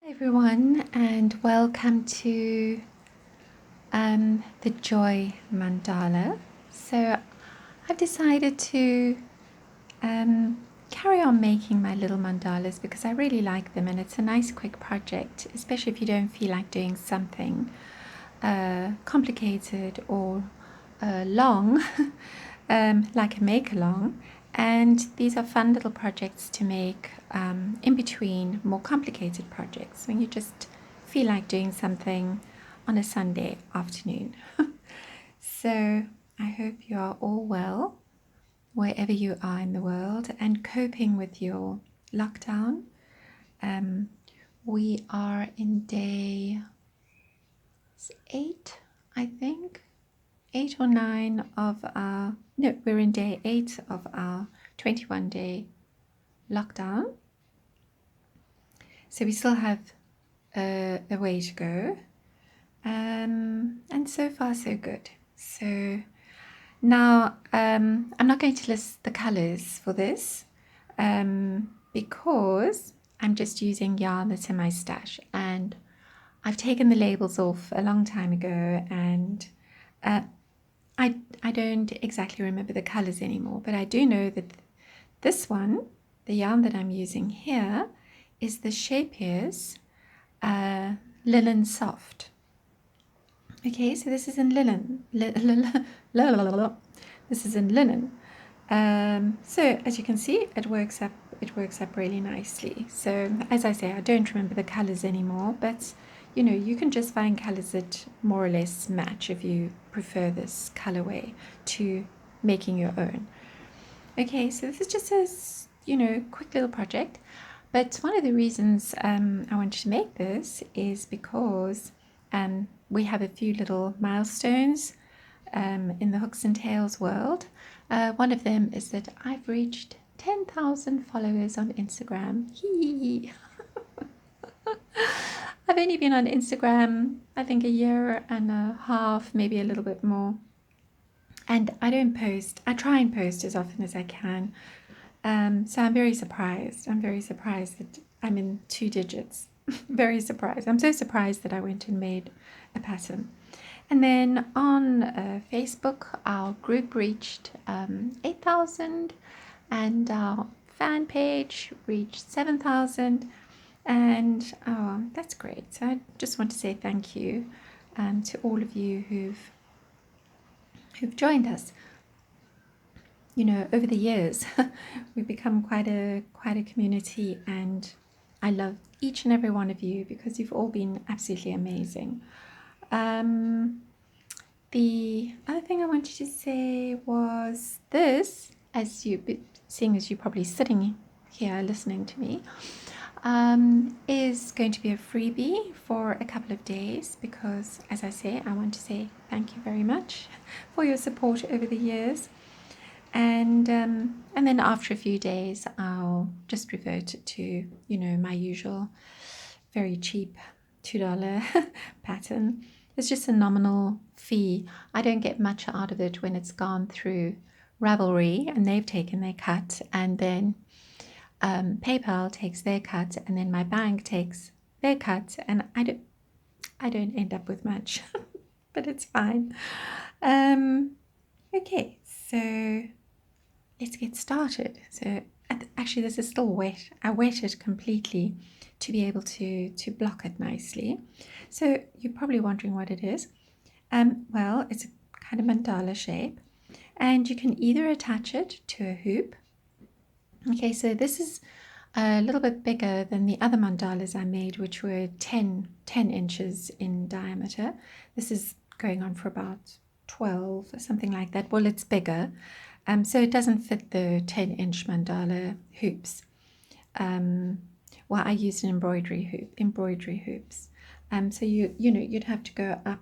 Everyone, and welcome to the Joy Mandala. So I've decided to carry on making my little mandalas because I really like them, and it's a nice quick project, especially if you don't feel like doing something complicated or long like a make along. And these are fun little projects to make in between more complicated projects when you just feel like doing something on a Sunday afternoon. So I hope you are all well wherever you are in the world and coping with your lockdown. We are in day 8, I think. 8 or 9 of our, no, we're in day 8 of our 21-day lockdown. So we still have a way to go. And so far, so good. So now I'm not going to list the colors for this because I'm just using yarn that's in my stash. And I've taken the labels off a long time ago, and I don't exactly remember the colors anymore, but I do know that this one, the yarn that I'm using here, is the Shapers Linen Soft. Okay, so this is in linen. This is in linen. So as you can see, it works up really nicely. So as I say, I don't remember the colors anymore, but you know, you can just find colors that more or less match if you prefer this colorway to making your own. Okay, so this is just a, you know, quick little project. But one of the reasons I wanted to make this is because we have a few little milestones in the Hooks and Tails world. One of them is that I've reached 10,000 followers on Instagram. I've only been on Instagram, I think, a year and a half, maybe a little bit more. And I don't post. I try and post as often as I can. So I'm very surprised. I'm very surprised that I'm in 2 digits. Very surprised. I'm so surprised that I went and made a pattern. And then on Facebook, our group reached 8,000, and our fan page reached 7,000. And oh, that's great. So I just want to say thank you to all of you who've joined us. You know, over the years, we've become quite a community, and I love each and every one of you because you've all been absolutely amazing. The other thing I wanted to say was this, seeing as you're probably sitting here listening to me, is going to be a freebie for a couple of days because, as I say, I want to say thank you very much for your support over the years. And then after a few days, I'll just revert to, you know, my usual very cheap $2 pattern. It's just a nominal fee. I don't get much out of it when it's gone through Ravelry and they've taken their cut, and then PayPal takes their cut, and then my bank takes their cut, and I don't end up with much, but it's fine. Okay, so let's get started. So actually this is still wet. I wet it completely to be able to block it nicely. So you're probably wondering what it is. Well, it's a kind of mandala shape, and you can either attach it to a hoop. Okay, so this is a little bit bigger than the other mandalas I made, which were 10 inches in diameter. This is going on for about 12 or something like that. Well, it's bigger. So it doesn't fit the 10-inch mandala hoops. Well, I used an embroidery hoops. So you know, you'd have to go up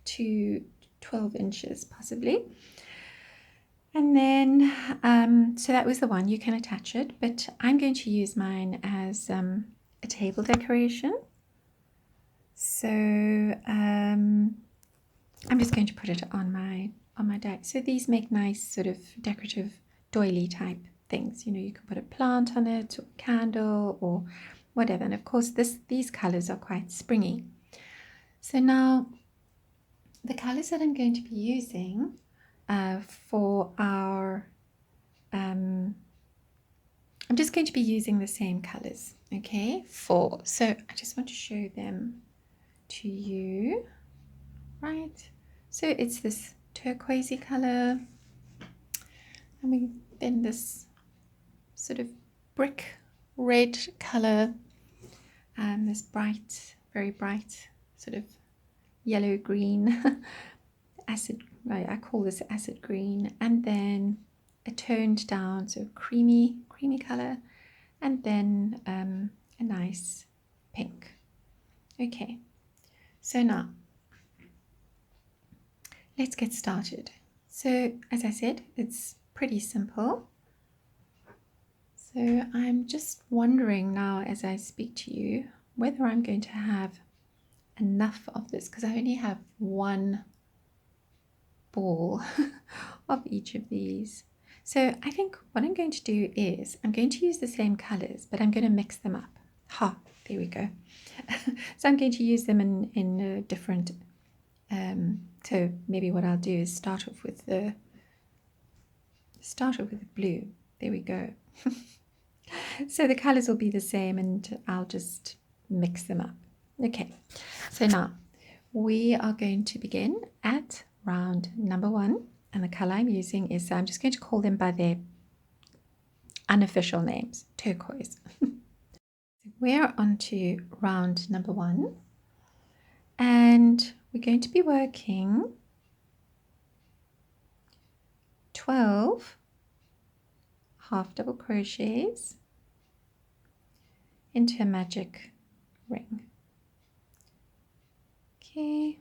to 12 inches possibly. And then, so that was the one. You can attach it, but I'm going to use mine as a table decoration. So I'm just going to put it on my deck. So these make nice sort of decorative doily type things. You know, you can put a plant on it, or a candle, or whatever. And of course, these colors are quite springy. So now the colors that I'm going to be using for our, I'm just going to be using the same colors, okay? So I just want to show them to you, right? So it's this turquoisey color, and then this sort of brick red color, this bright, very bright sort of yellow green acid, I call this acid green, and then a toned down, so creamy color, and then a nice pink. Okay, so now let's get started. So as I said, it's pretty simple. So I'm just wondering now as I speak to you whether I'm going to have enough of this, because I only have one ball of each of these. So I think what I'm going to do is I'm going to use the same colors, but I'm going to mix them up. There we go. So I'm going to use them in different, so maybe what I'll do is start off with the blue. There we go. So the colors will be the same and I'll just mix them up. Okay, so now we are going to begin at round number 1, and the color I'm using is, I'm just going to call them by their unofficial names, turquoise. We're on to round number 1, and we're going to be working 12 half double crochets into a magic ring. Okay,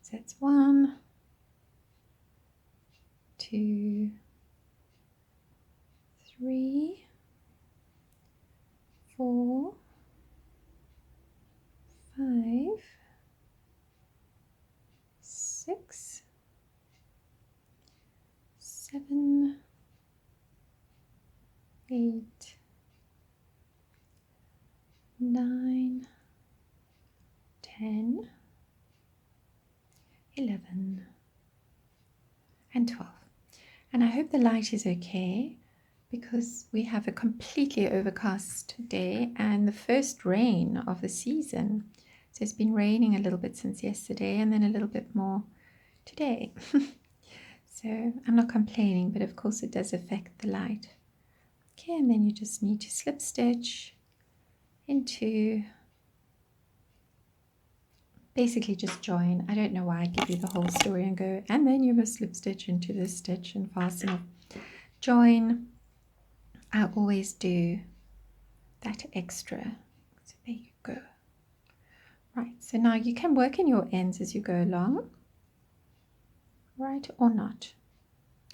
so that's 1, 2, 3, 4, 5, 6, 7, 8, 9, 10, 11, and 12. And I hope the light is okay, because we have a completely overcast day and the first rain of the season. So it's been raining a little bit since yesterday and then a little bit more today. So I'm not complaining, but of course it does affect the light. Okay, and then you just need to slip stitch into, basically just join. I don't know why I give you the whole story and go, and then you must slip stitch into this stitch and fasten off. Join. I always do that extra. So there you go. Right, so now you can work in your ends as you go along, right, or not.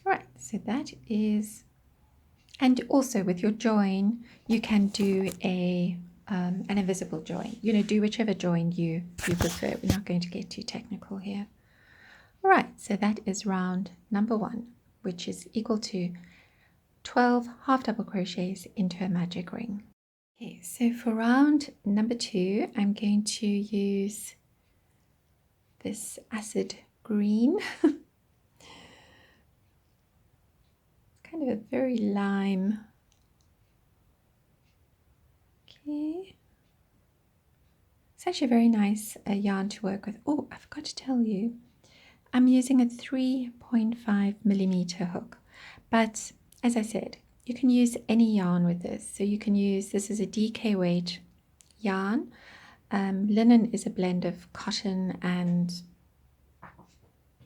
Right, so that is, and also with your join, you can do an invisible join. You know, do whichever join you prefer. We're not going to get too technical here. All right, so that is round number 1, which is equal to 12 half double crochets into a magic ring. Okay, so for round number 2, I'm going to use this acid green, kind of a very lime. Okay, it's actually a very nice yarn to work with. Oh, I forgot to tell you, I'm using a 3.5 millimeter hook, but as I said, you can use any yarn with this. So you can use, this is a DK weight yarn. Linen is a blend of cotton and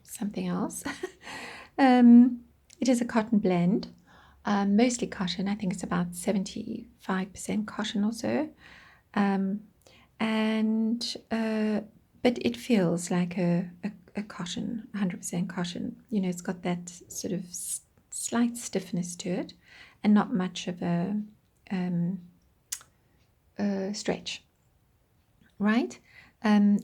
something else. It is a cotton blend, mostly cotton. I think it's about 75% cotton or so. But it feels like a cotton, 100% cotton. You know, it's got that sort of slight stiffness to it and not much of a stretch, right?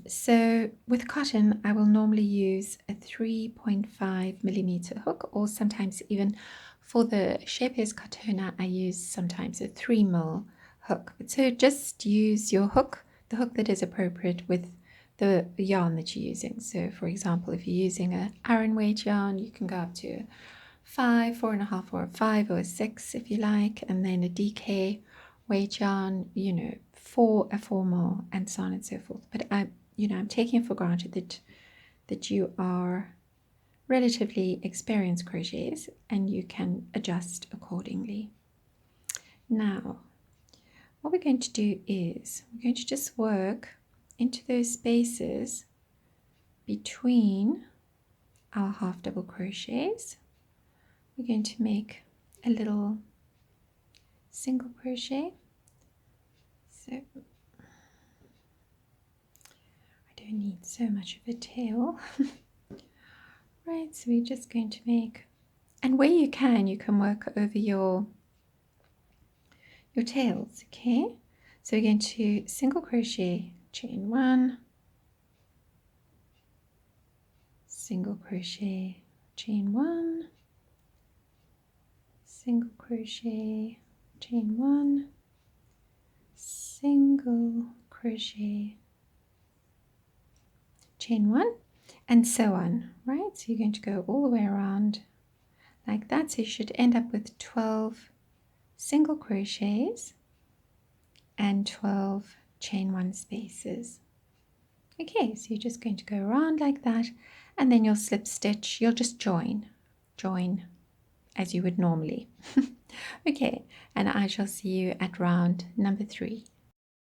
So with cotton, I will normally use a 3.5 millimeter hook, or sometimes even For the Shape's Katona, I use sometimes a 3mm hook. So just use your hook, the hook that is appropriate with the yarn that you're using. So for example, if you're using a Aran weight yarn, you can go up to 5, 4.5, or a 5 or a 6 if you like, and then a DK weight yarn, you know, 4, a 4mm, and so on and so forth. But I'm taking for granted that you are relatively experienced crocheters and you can adjust accordingly. Now, what we're going to do is we're going to just work into those spaces between our half double crochets. We're going to make a little single crochet. So I don't need so much of a tail. Right, so we're just going to make, and where you can work over your tails, okay? So we're going to single crochet, chain 1, single crochet, chain 1, single crochet, chain 1, single crochet, chain 1, and so on, right? So you're going to go all the way around like that. So you should end up with 12 single crochets and 12 chain 1 spaces. Okay, so you're just going to go around like that, and then you'll slip stitch, you'll just join as you would normally. Okay, and I shall see you at round number 3.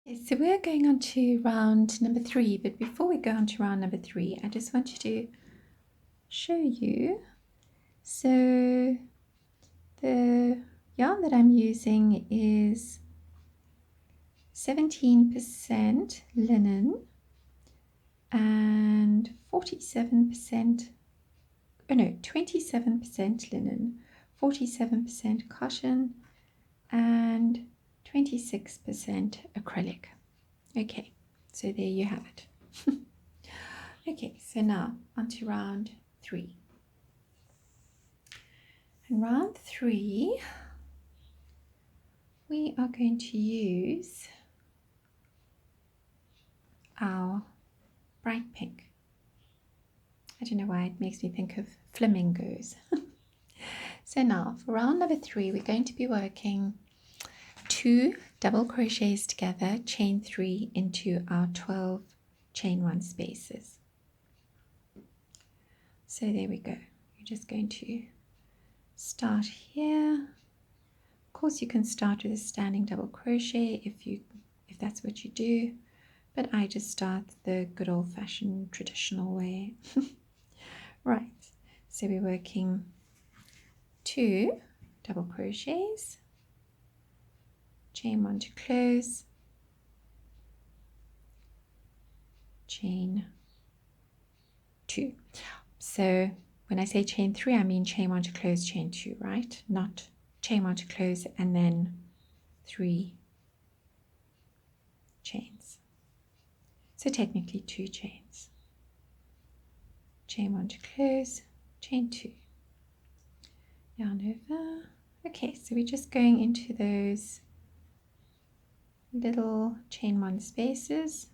Okay, so we're going on to round number 3, but before we go on to round number 3, I just want to show you. So the yarn that I'm using is 17% linen and 27%, oh no, 27% linen, 47% cotton, and 26% acrylic. Okay, so there you have it. Okay, so now on to round 3. In round 3, we are going to use our bright pink. I don't know why it makes me think of flamingos. So now for round number 3, we're going to be working 2 double crochets together, chain 3 into our 12 chain 1 spaces. So there we go. You're just going to start here. Of course, you can start with a standing double crochet if that's what you do, but I just start the good old-fashioned traditional way. Right, so we're working 2 double crochets, chain 1 to close, chain 2. So when I say chain 3, I mean chain 1 to close, chain 2, right? Not chain 1 to close and then 3 chains. So technically 2 chains. Chain 1 to close, chain 2. Yarn over. Okay, so we're just going into those little chain 1 spaces,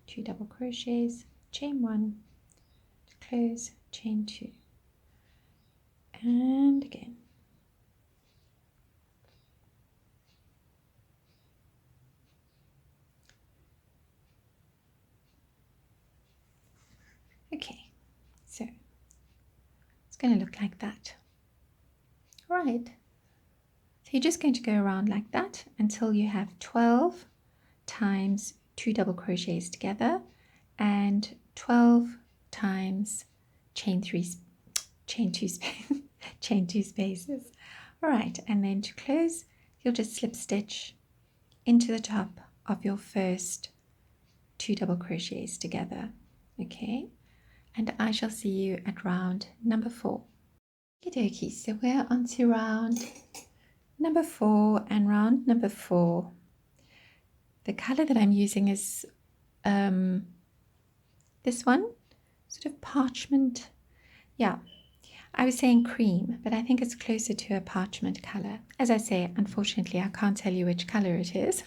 2 double crochets, chain 1 to close, chain 2, and again. Okay, so it's going to look like that. Right, so you're just going to go around like that until you have 12 times 2 double crochets together and 12 times chain 2 chain 2 spaces. All right, and then to close, you'll just slip stitch into the top of your first 2 double crochets together. Okay, and I shall see you at round number 4. Okie dokie, so we're on to round number 4, and round number 4, the color that I'm using is this one, sort of parchment. Yeah, I was saying cream, but I think it's closer to a parchment color. As I say, unfortunately, I can't tell you which color it is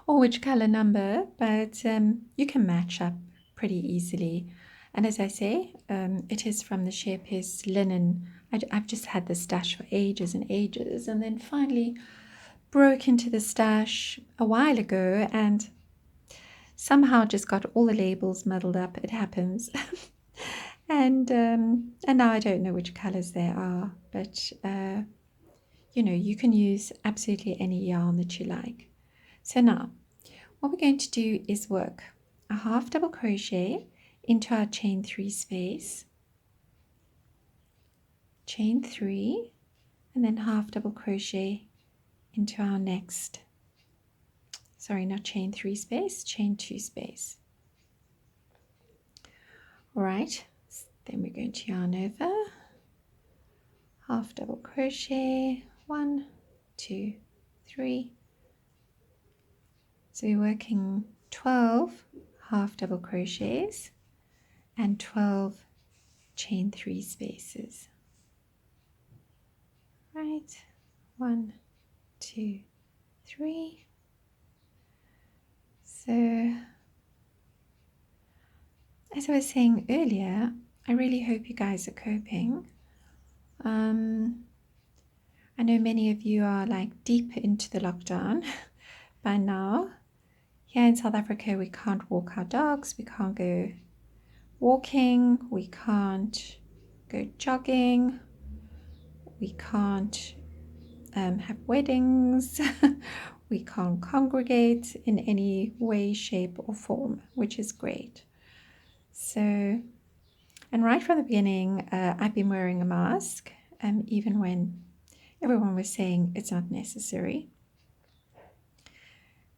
or which color number, but you can match up pretty easily. And as I say, it is from the Sheerpiece linen. I've just had the stash for ages and ages, and then finally broke into the stash a while ago and somehow just got all the labels muddled up. It happens. And now I don't know which colors there are, but you can use absolutely any yarn that you like. So now what we're going to do is work a half double crochet into our chain 3 space, chain 3, and then half double crochet into our next, sorry, not chain 3 space, chain 2 space. All right, then we're going to yarn over, half double crochet, 1, 2, 3. So we're working 12 half double crochets and 12 chain 3 spaces. Right, 1, 2, 3. So as I was saying earlier, I really hope you guys are coping. I know many of you are like deep into the lockdown by now. Here in South Africa, we can't walk our dogs, we can't go walking, we can't go jogging, we can't have weddings, we can't congregate in any way, shape, or form, which is great. So, and right from the beginning, I've been wearing a mask, even when everyone was saying it's not necessary.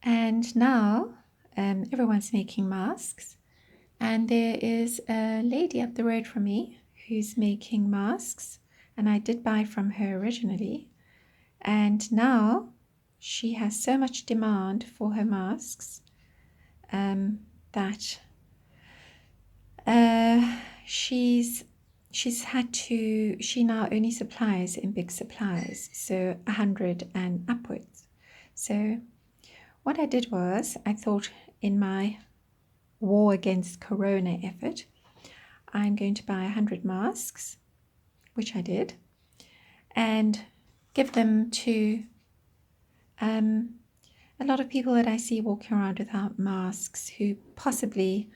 And now everyone's making masks, and there is a lady up the road from me who's making masks, and I did buy from her originally, and now she has so much demand for her masks that she now only supplies in big supplies, so 100 and upwards. So what I did was, I thought in my war against corona effort, I'm going to buy 100 masks, which I did, and give them to a lot of people that I see walking around without masks who possibly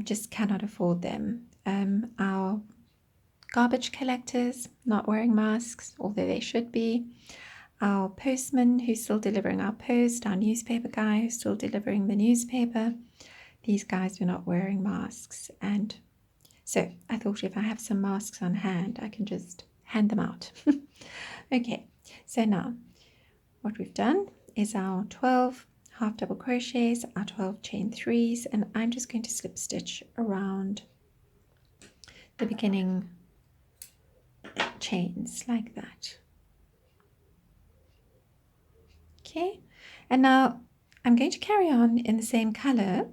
just cannot afford them. Our garbage collectors not wearing masks, although they should be. Our postman who's still delivering our post, our newspaper guy who's still delivering the newspaper. These guys were not wearing masks, and so I thought if I have some masks on hand, I can just hand them out. Okay, so now what we've done is our 12 half double crochets, our 12 chain 3s, and I'm just going to slip stitch around the beginning chains like that. Okay, and now I'm going to carry on in the same color,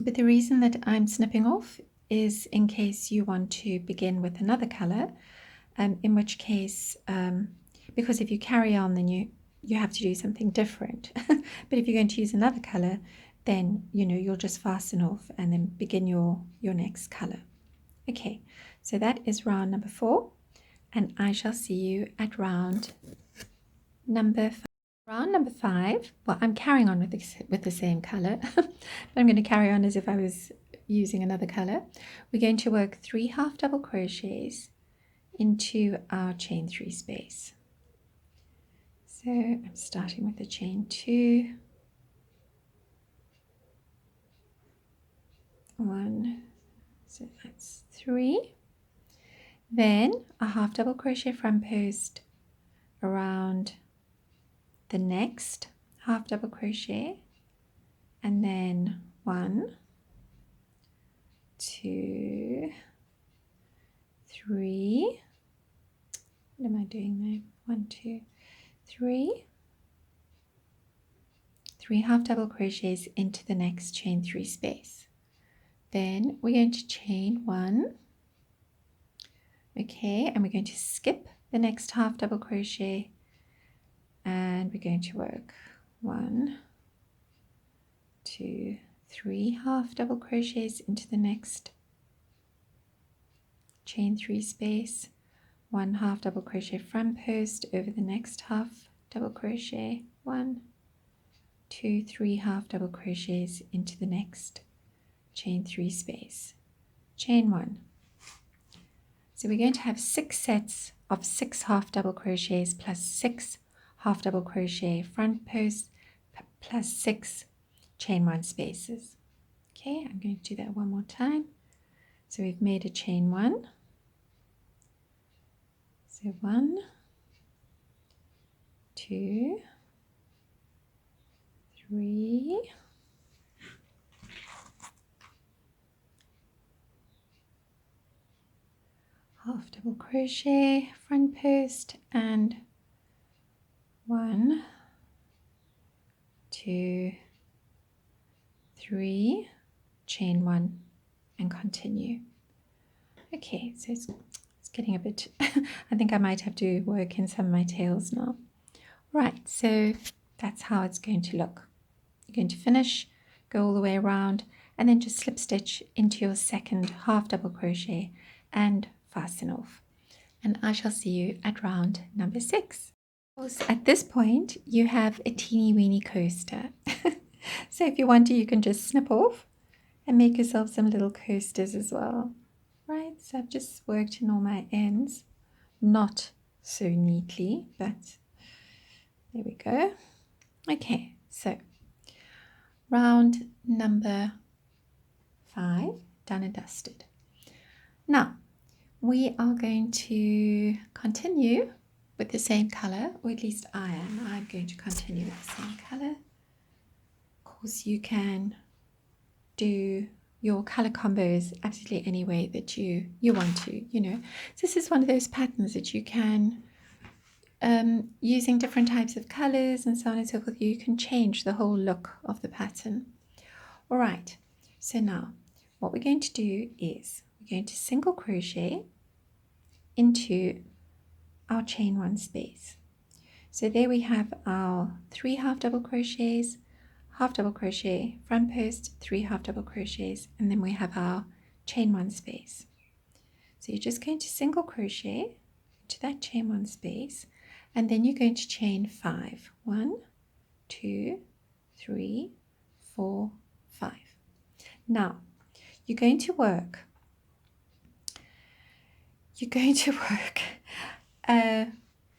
but the reason that I'm snipping off is in case you want to begin with another color, in which case, because if you carry on, then you have to do something different. But if you're going to use another color, then you'll just fasten off and then begin your next color. Okay, so that is round number 4, and I shall see you at round number 5. Round number 5, well, I'm carrying on with the same color, but I'm going to carry on as if I was using another color. We're going to work 3 half double crochets into our chain 3 space. So I'm starting with the chain 2, 1, so that's 3, then a half double crochet front post around the next half double crochet, and then 1, 2, 3, what am I doing there? 1, 2, 3, 3 half double crochets into the next chain 3 space. Then we're going to chain 1, Okay, and we're going to skip the next half double crochet, and we're going to work 1, 2, 3 half double crochets into the next chain 3 space, 1 half double crochet front post over the next half double crochet, 1, 2, 3 half double crochets into the next chain 3 space, chain 1. So we're going to have 6 sets of 6 half double crochets plus 6 half double crochet front posts plus 6 chain 1 spaces. Okay, I'm going to do that one more time. So we've made a chain 1. So 1, 2, 3, half double crochet front post, and 1, 2, 3, chain 1, and continue. Okay, so it's getting a bit I think I might have to work in some of my tails now. Right, so that's how it's going to look. You're going to finish, go all the way around, and then just slip stitch into your second half double crochet and fasten off. And I shall see you at round number 6. At this point, you have a teeny weeny coaster. So if you want to, you can just snip off and make yourself some little coasters as well. Right, so I've just worked in all my ends, not so neatly, but there we go. Okay, so round number 5, done and dusted. Now, we are going to continue with the same color, or at least I'm going to continue with the same color. Of course, you can do your color combos absolutely any way that you want to, you know. This is one of those patterns that you can, using different types of colors and so on and so forth, you can change the whole look of the pattern. All right, so now what we're going to do is we're going to single crochet into our chain 1 space. So there we have our 3 half double crochets, half double crochet, front post, 3 half double crochets, and then we have our chain 1 space. So you're just going to single crochet into that chain 1 space, and then you're going to chain 5. 1, 2, 3, 4, 5. Now you're going to work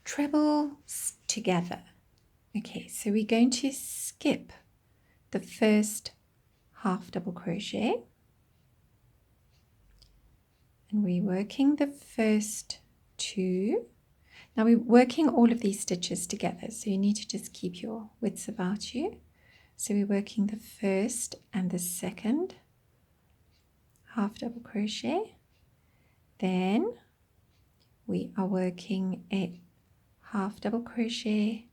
trebles together. Okay, so we're going to skip the first half double crochet, and we're working the first 2. Now we're working all of these stitches together, so you need to just keep your wits about you. So we're working the first and the second half double crochet, then we are working a half double crochet,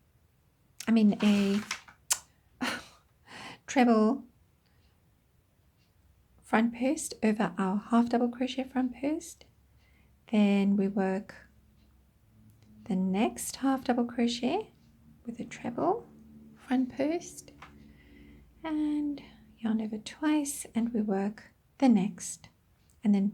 a treble front post over our half double crochet front post, then we work the next half double crochet with a treble front post and yarn over twice, and we work the next, and then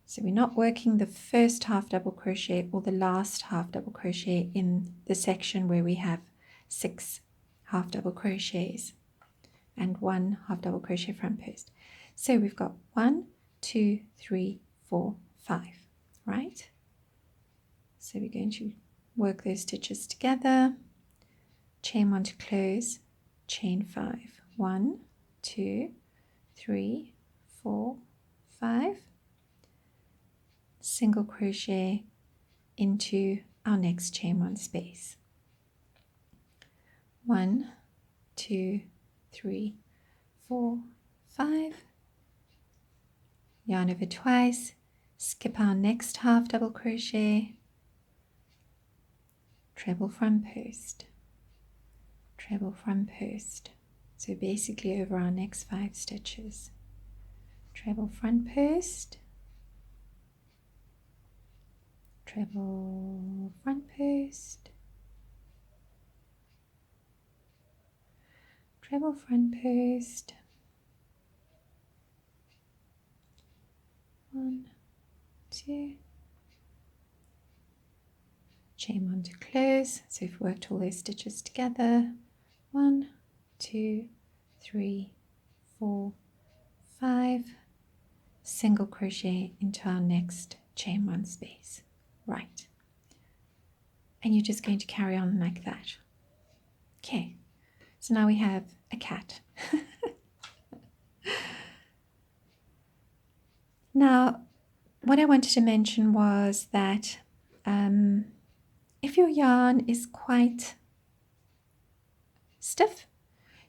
so we're not working the first half double crochet or the last half double crochet in the section where we have 6 half double crochets and 1 half double crochet front post. So we've got 1, 2, 3, 4, 5, right? So we're going to work those stitches together, chain 1 to close, chain 5, 1, 2, 3, 4, 5, single crochet into our next chain 1 space. 1, 2, 3, 4, 5, yarn over twice, skip our next half double crochet, treble front post, treble front post. So basically over our next 5 stitches, treble front post, treble front post, treble front post, 1, 2, chain 1 to close. So we've worked all those stitches together. 1, 2, 3, 4, 5, single crochet into our next chain 1 space. Right, and you're just going to carry on like that. Okay, so now we have a cat. Now, what I wanted to mention was that if your yarn is quite stiff,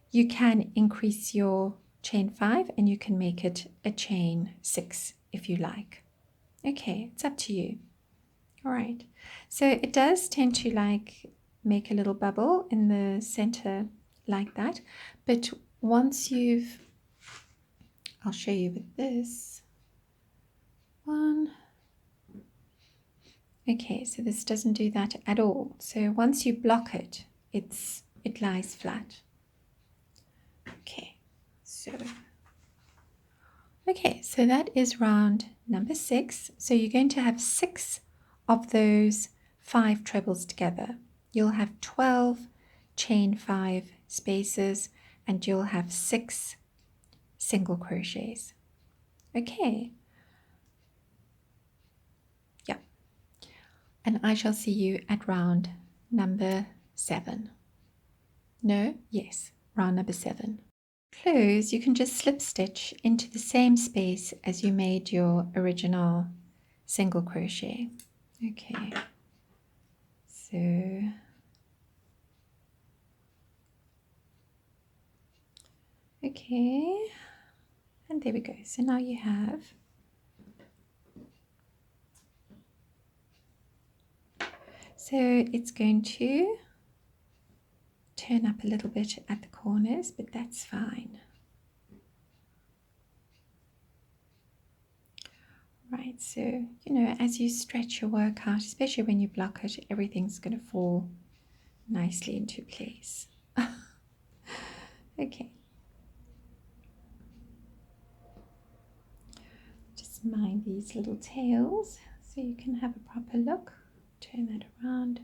you can increase your chain 5 and you can make it a chain 6 if you like. Okay, it's up to you. All right, so it does tend to make a little bubble in the center like that, but once you've, I'll show you with this one. Okay, so this doesn't do that at all. So once you block it, it lies flat. Okay, so that is round number 6. So you're going to have 6 of those 5 trebles together. You'll have 12 chain 5 spaces and you'll have 6 single crochets. Okay. Yeah. And I shall see you at round number 7. No? Yes, round number 7. Close, you can just slip stitch into the same space as you made your original single crochet. Okay, so okay, and there we go. So now you have it's going to turn up a little bit at the corners, but that's fine. Right, so as you stretch your work out, especially when you block it, everything's going to fall nicely into place. Okay, just mind these little tails so you can have a proper look. Turn that around,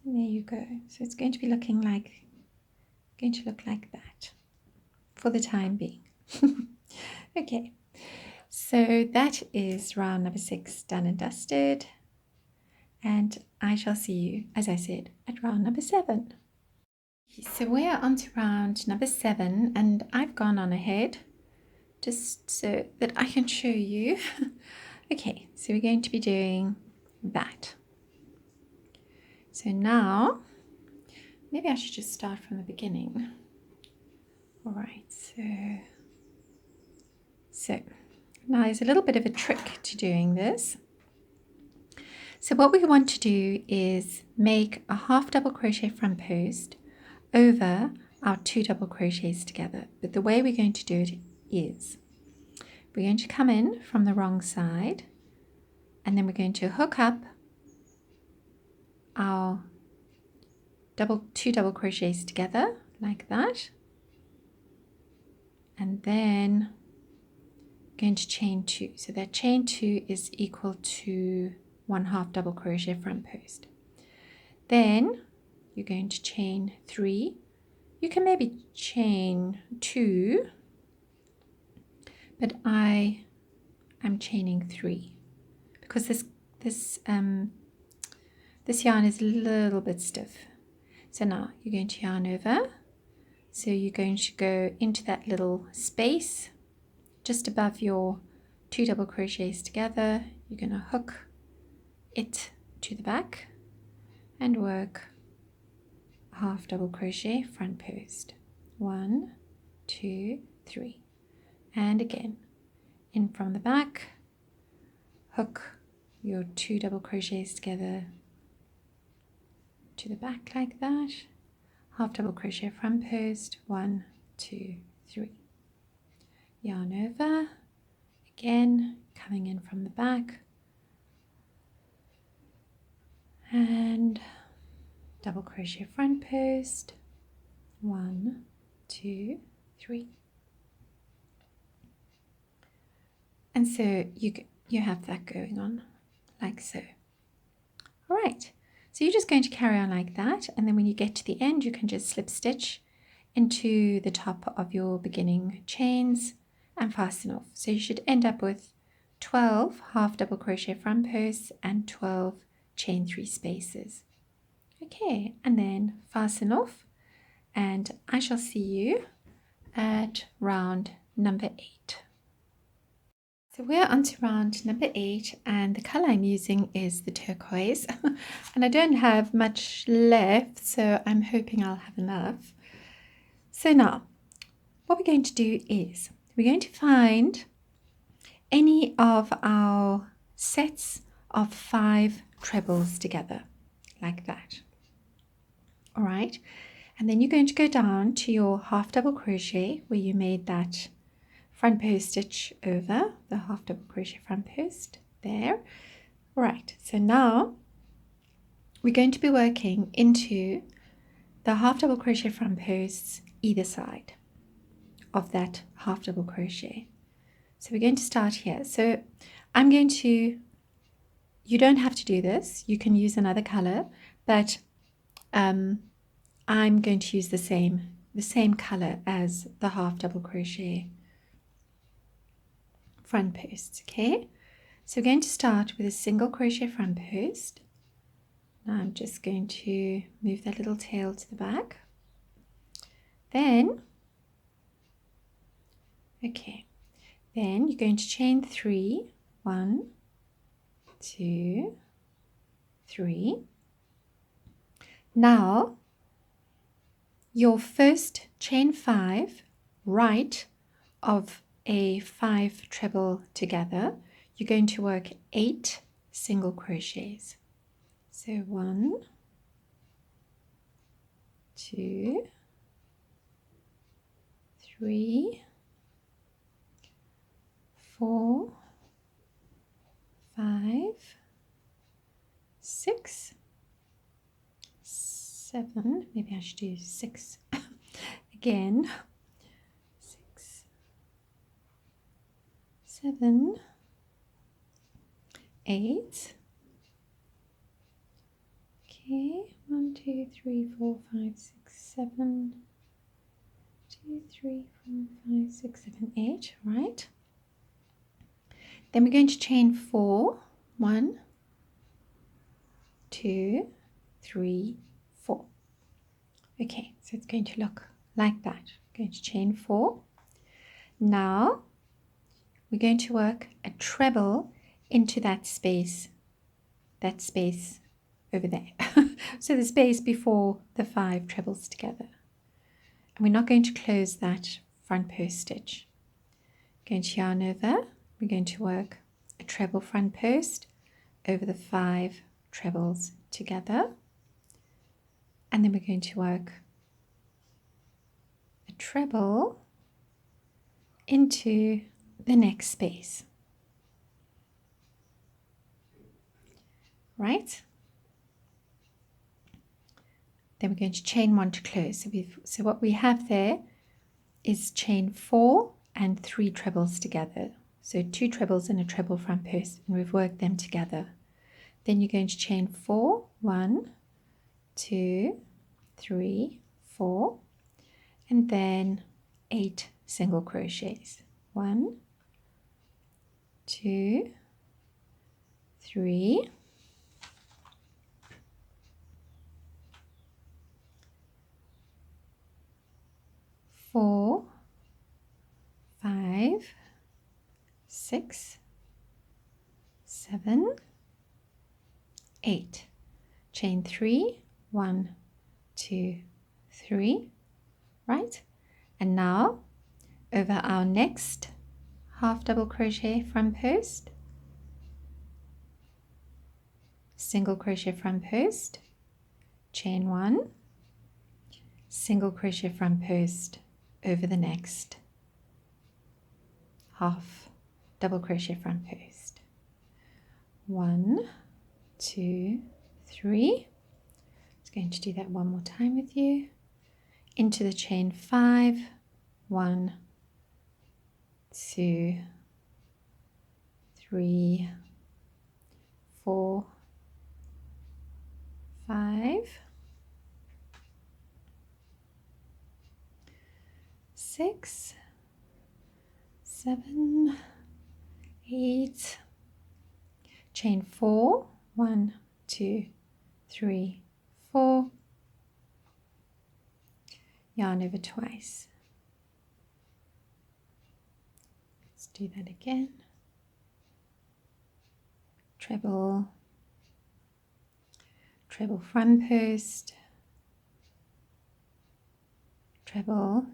and there you go. So it's going to look like that for the time being. Okay, so that is round number 6 done and dusted, and I shall see you, as I said, at round number 7. So we're on to round number 7, and I've gone on ahead just so that I can show you. Okay, so we're going to be doing that. So now, maybe I should just start from the beginning. All right, so now there's a little bit of a trick to doing this. So what we want to do is make a half double crochet front post over our 2 double crochets together. But the way we're going to do it is we're going to come in from the wrong side, and then we're going to hook up our 2 double crochets together like that, and then going to chain 2. So that chain 2 is equal to 1/2 double crochet front post. Then you're going to chain 3. You can maybe chain 2, but I am chaining 3 because this yarn is a little bit stiff. So now you're going to yarn over. So you're going to go into that little space just above your 2 double crochets together. You're going to hook it to the back and work a half double crochet front post. 1, 2, 3, and again in from the back, hook your 2 double crochets together to the back like that, half double crochet front post, 1, 2, 3, yarn over, again coming in from the back, and double crochet front post, 1, 2, 3. And so you have that going on like so. All right, so you're just going to carry on like that, and then when you get to the end you can just slip stitch into the top of your beginning chains and fasten off. So you should end up with 12 half double crochet front posts and 12 chain 3 spaces. Okay, and then fasten off, and I shall see you at round number 8. So we're on to round number 8, and the color I'm using is the turquoise. And I don't have much left, so I'm hoping I'll have enough. So now, what we're going to do is we're going to find any of our sets of 5 trebles together, like that. All right, and then you're going to go down to your half double crochet where you made that front post stitch over the half double crochet front post there. All right, so now we're going to be working into the half double crochet front posts either side of that half double crochet. So we're going to start here. So I'm going to, you don't have to do this, you can use another color, but I'm going to use the same color as the half double crochet front posts. Okay, so we're going to start with a single crochet front post. Now I'm just going to move that little tail to the back. Then then you're going to chain 3, 1, 2, 3. Now your first chain 5 right of a 5 treble together, you're going to work 8 single crochets. So 1, 2, 3, 4, 5, 6, 7. Maybe I should do 6 again. 6, 7, 8. Okay, 1, 2, 3, 4, 5, 6, 7. 2, 3, 4, 5, 6, 7, 8. Right. Then we're going to chain 4. 1, 2, 3, 4. Okay, so it's going to look like that. We're going to chain 4. Now we're going to work a treble into that space over there. So the space before the 5 trebles together. And we're not going to close that front post stitch. We're going to yarn over. We're going to work a treble front post over the 5 trebles together, and then we're going to work a treble into the next space. Right? Then we're going to chain 1 to close. So what we have there is chain 4 and 3 trebles together. So 2 trebles and a treble front post, and we've worked them together. Then you're going to chain 4, 1, 2, 3, 4, and then 8 single crochets. 1, 2, 3, 4, 5, 6, 7, 8. Chain 3, 1, 2, 3, right? And now over our next half double crochet front post, single crochet front post, chain 1, single crochet front post over the next half double crochet front post. 1, 2, 3. Just going to do that one more time with you. Into the chain 5, 1, 2, 3, 4, 5, 6, 7, 8, chain 4, 1, 2, 3, 4, yarn over twice. Let's do that again. Treble, treble front post, treble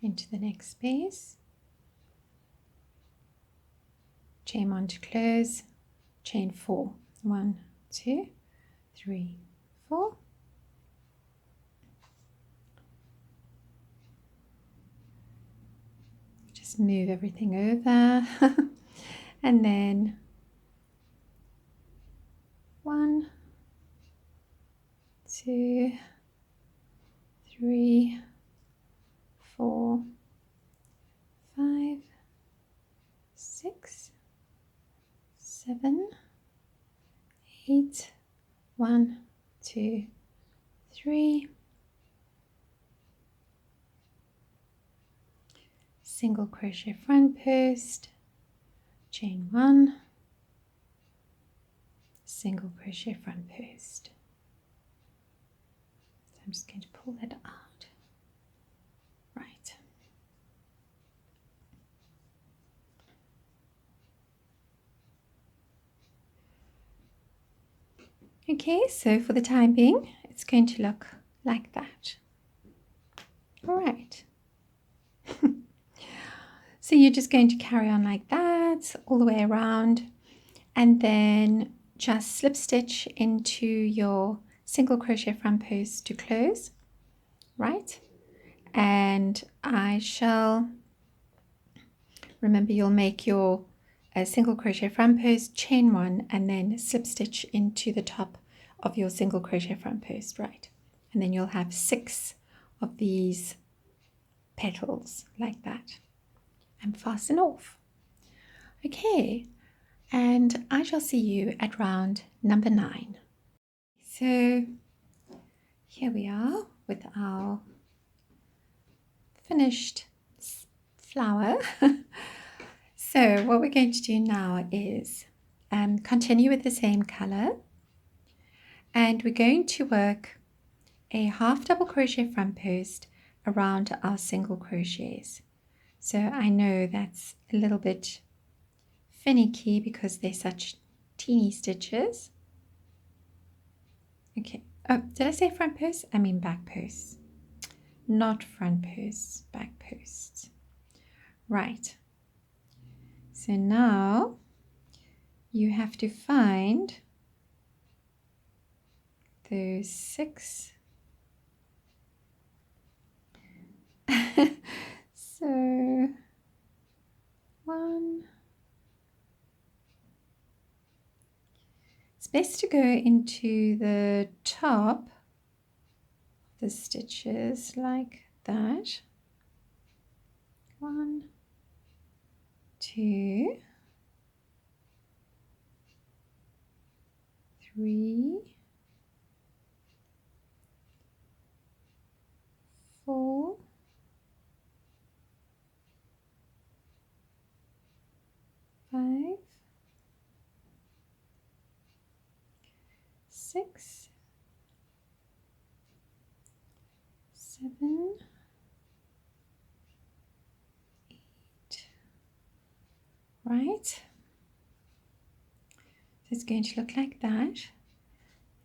into the next space, chain 1 to close, chain 4, 1, 2, 3, 4, just move everything over and then 1, 2, 3, 4, 5, 6, 7, 8, 1, 2, 3, single crochet front post, chain 1, single crochet front post. So I'm just going to pull that out. Right. Okay, so for the time being, it's going to look like that. All right. So you're just going to carry on like that all the way around, and then just slip stitch into your single crochet front post to close, right? And I shall, remember, you'll make your single crochet front post, chain 1, and then slip stitch into the top of your single crochet front post, right? And then you'll have 6 of these petals like that, and fasten off. Okay, and I shall see you at round number 9. So here we are with our finished flower. So what we're going to do now is continue with the same color, and we're going to work a half double crochet front post around our single crochets. So I know that's a little bit finicky because they're such teeny stitches. Okay, oh, did I say front post? I mean back posts. Not front posts, back posts. Right. So now you have to find those 6. So 1. It's best to go into the top of the stitches like that. 1, 2, 3, 4, 5, 6, 7, 8. Right? So it's going to look like that.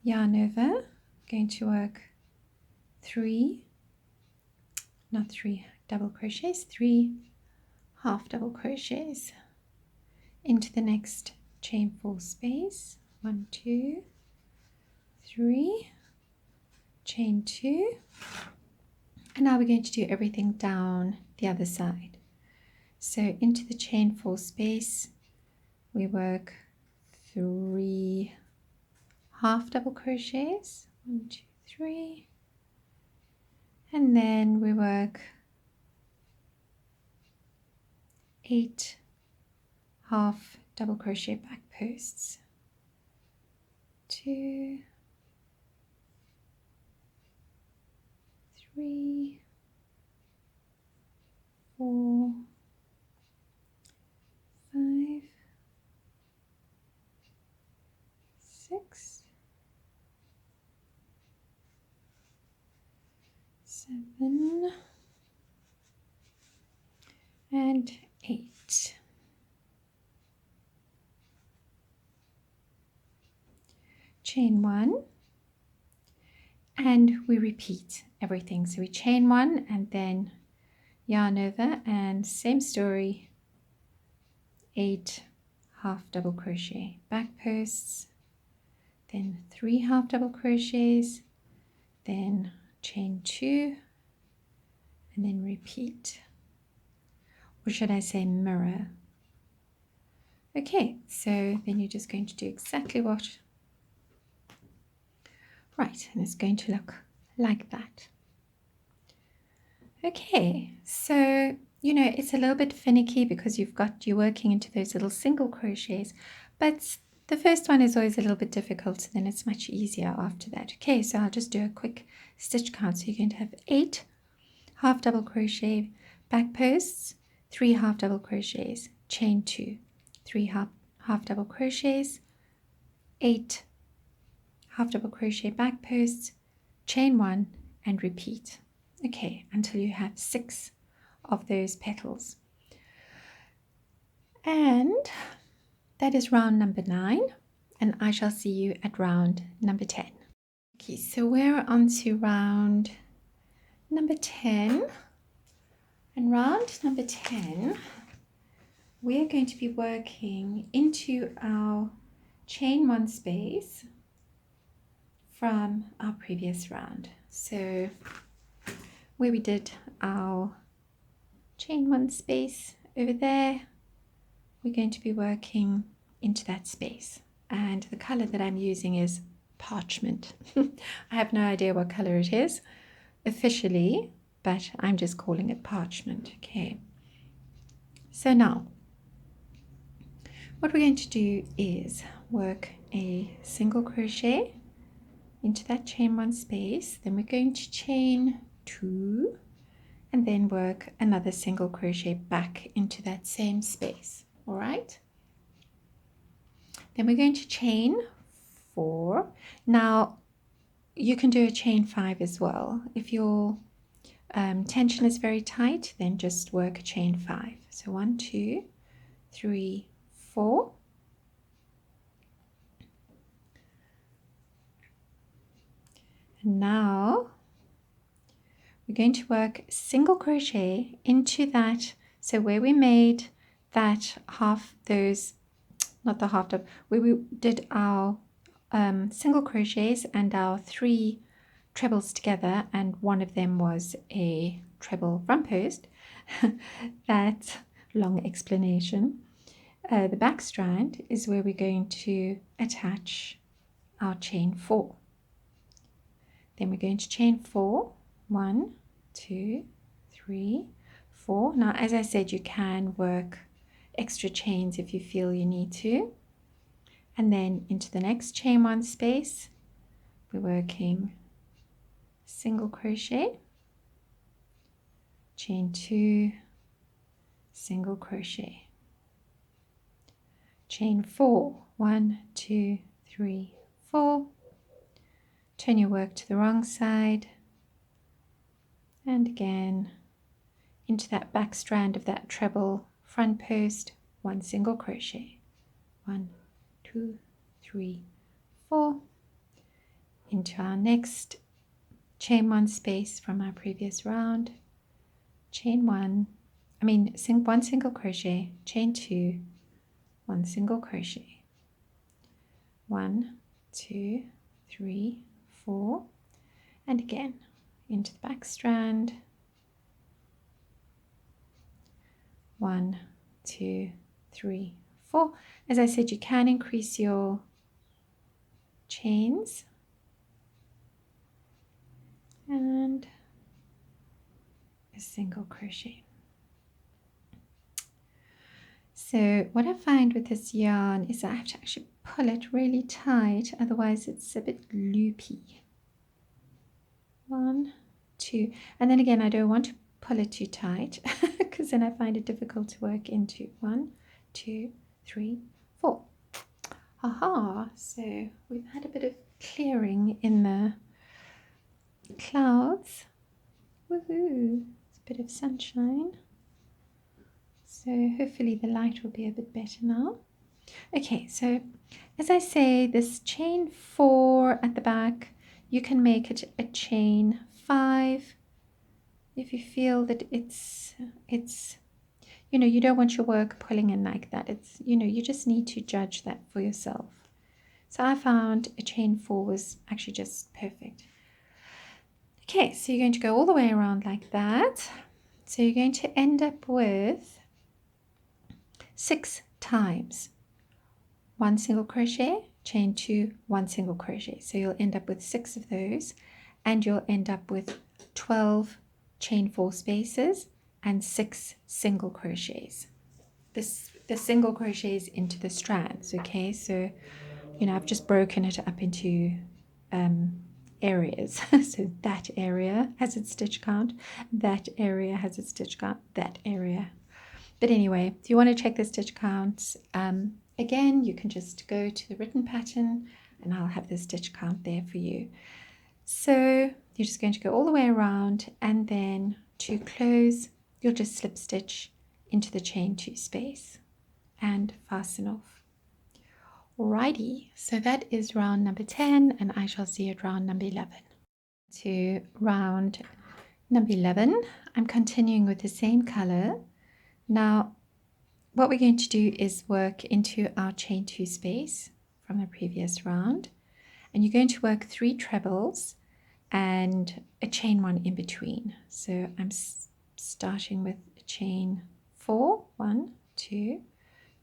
Yarn over, going to work 3, not 3 double crochets, 3 half double crochets into the next chain 4 space. 1, 2, 3, chain 2, and now we're going to do everything down the other side. So into the chain 4 space we work 3 half double crochets, 1, 2, 3, and then we work 8 half double crochet back posts, 2, 3, 4, 5, 6, 7, and 8. Chain 1, and we repeat everything. So we chain 1 and then yarn over, and same story, 8 half double crochet back posts, then 3 half double crochets, then chain 2, and then repeat, or should I say mirror. Okay, so then you're just going to do exactly what, right, and it's going to look like that. Okay, so it's a little bit finicky because you're working into those little single crochets, but the first one is always a little bit difficult, so then it's much easier after that. Okay, so I'll just do a quick stitch count. So you're going to have 8 half double crochet back posts, 3 half double crochets, chain 2, 3 half double crochets, 8 half double crochet back posts, chain 1, and repeat. Okay, until you have 6 of those petals. And that is round number 9, and I shall see you at round number 10. Okay, so we're on to round number 10. And round number 10, we're going to be working into our chain 1 space from our previous round. So where we did our chain 1 space over there, we're going to be working into that space, and the color that I'm using is parchment. I have no idea what color it is officially, but I'm just calling it parchment. Okay, so now what we're going to do is work a single crochet into that chain 1 space, then we're going to chain 2, and then work another single crochet back into that same space. All right, then we're going to chain 4. Now you can do a chain 5 as well. If your tension is very tight, then just work a chain 5. So 1, 2, 3, 4. And now we're going to work single crochet into that. So where we made that not the half double, where we did our single crochets and our 3 trebles together, and one of them was a treble front post. That long explanation. The back strand is where we're going to attach our chain 4. Then we're going to chain 4. 1, 2, 3, 4. Now, as I said, you can work extra chains if you feel you need to. And then into the next chain 1 space, we're working single crochet, chain 2, single crochet, chain 4. 1, 2, 3, 4. Turn your work to the wrong side, and again into that back strand of that treble front post, 1 single crochet, 1, 2, 3, 4, into our next chain 1 space from our previous round, chain 1, 1 single crochet, chain 2, 1 single crochet, 1, 2, 3, 4, and again into the back strand, 1, 2, 3, 4. As I said, you can increase your chains and a single crochet. So what I find with this yarn is I have to actually pull it really tight, otherwise it's a bit loopy. 1, 2, and then again I don't want to pull it too tight because then I find it difficult to work into. 1, 2, 3, 4. Aha, so we've had a bit of clearing in the clouds. Woohoo, it's a bit of sunshine. So hopefully the light will be a bit better now. Okay, so as I say, this chain 4 at the back, you can make it a chain 5 if you feel that it's you don't want your work pulling in like that. It's you just need to judge that for yourself. So I found a chain 4 was actually just perfect. Okay, so you're going to go all the way around like that. So you're going to end up with 6 times 1 single crochet, chain 2, 1 single crochet. So you'll end up with 6 of those, and you'll end up with 12 chain 4 spaces and 6 single crochets. The single crochets into the strands. Okay, so I've just broken it up into areas. So that area has its stitch count, that area has its stitch count, that area. But anyway, if you want to check the stitch counts, again, you can just go to the written pattern and I'll have the stitch count there for you. So you're just going to go all the way around, and then to close, you'll just slip stitch into the chain 2 space and fasten off. Alrighty, so that is round number 10, and I shall see you at round number 11. To round number 11, I'm continuing with the same color. Now, what we're going to do is work into our chain 2 space from the previous round, and you're going to work 3 trebles and a chain 1 in between. So I'm starting with a chain 4, 1, 2,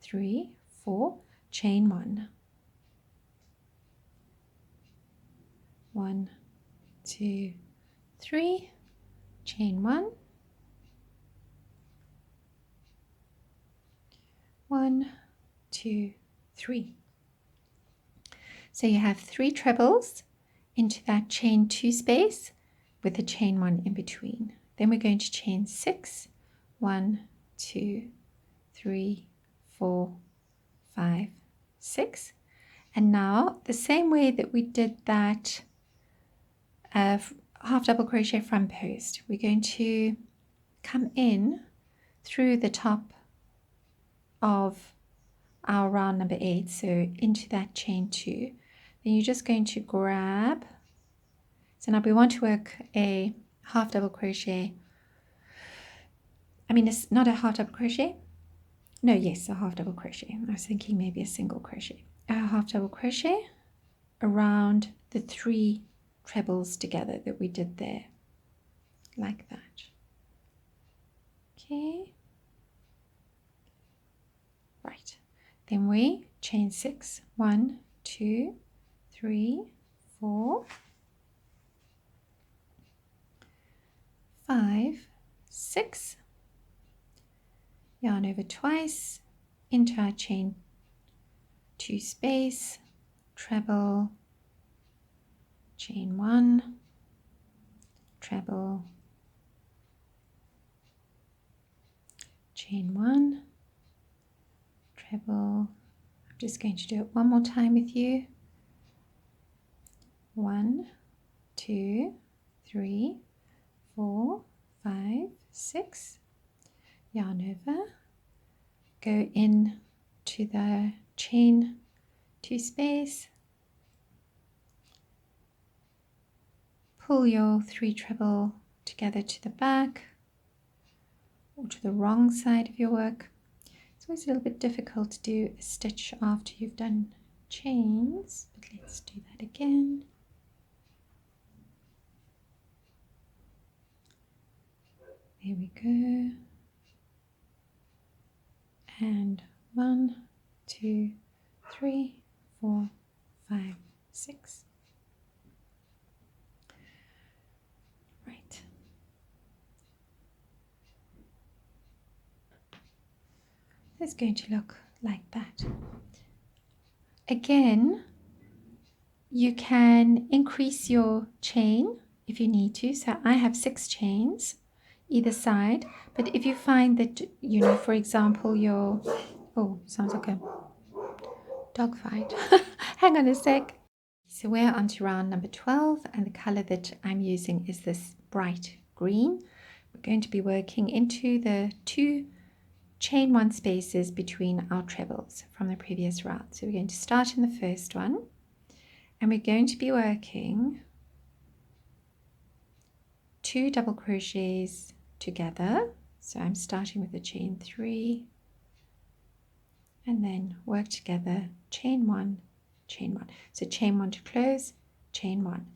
3, 4, chain 1, 1, 2, 3, chain 1, 1, 2, 3. So you have 3 trebles into that chain 2 space with a chain 1 in between. Then we're going to chain 6, 1, 2, 3, 4, 5, 6. And now the same way that we did that half double crochet front post, we're going to come in through the top of our round number 8, so into that chain 2. Then you're just going to grab, so now we want to work a half double crochet, it's not a half double crochet, no, yes, a half double crochet. I was thinking maybe a single crochet. A half double crochet around the 3 trebles together that we did there, like that. Okay, right, then we chain 6, 1, 2, 3, 4, 5, 6, yarn over twice into our chain 2 space, treble, chain 1, treble, chain 1, treble. I'm just going to do it one more time with you. 1, 2, 3, 4, 5, 6, yarn over, go in to the chain 2 space, pull your 3 treble together to the back or to the wrong side of your work. It's always a little bit difficult to do a stitch after you've done chains, but let's do that again. There we go. And 1, 2, 3, 4, 5, 6. Right. It's going to look like that. Again, you can increase your chain if you need to. So I have 6 chains either side. But if you find that, for example, sounds like a dog fight. Hang on a sec. So we're on to round number 12, and the color that I'm using is this bright green. We're going to be working into the 2 chain 1 spaces between our trebles from the previous round. So we're going to start in the first one, and we're going to be working 2 double crochets together. So I'm starting with a chain 3, and then work together, chain 1, chain 1. So chain 1 to close, chain 1,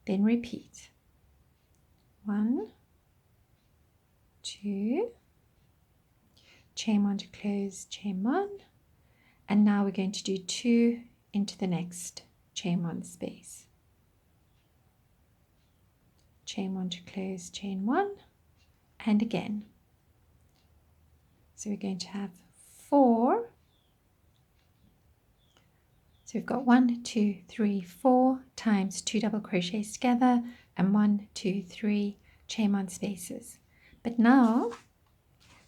then repeat 1, 2, chain 1 to close, chain 1, and now we're going to do 2 into the next chain 1 space, chain 1 to close, chain 1, and again. So we're going to have 4. So we've got 1, 2, 3, 4 times 2 double crochets together, and 1, 2, 3 chain 1 spaces. But now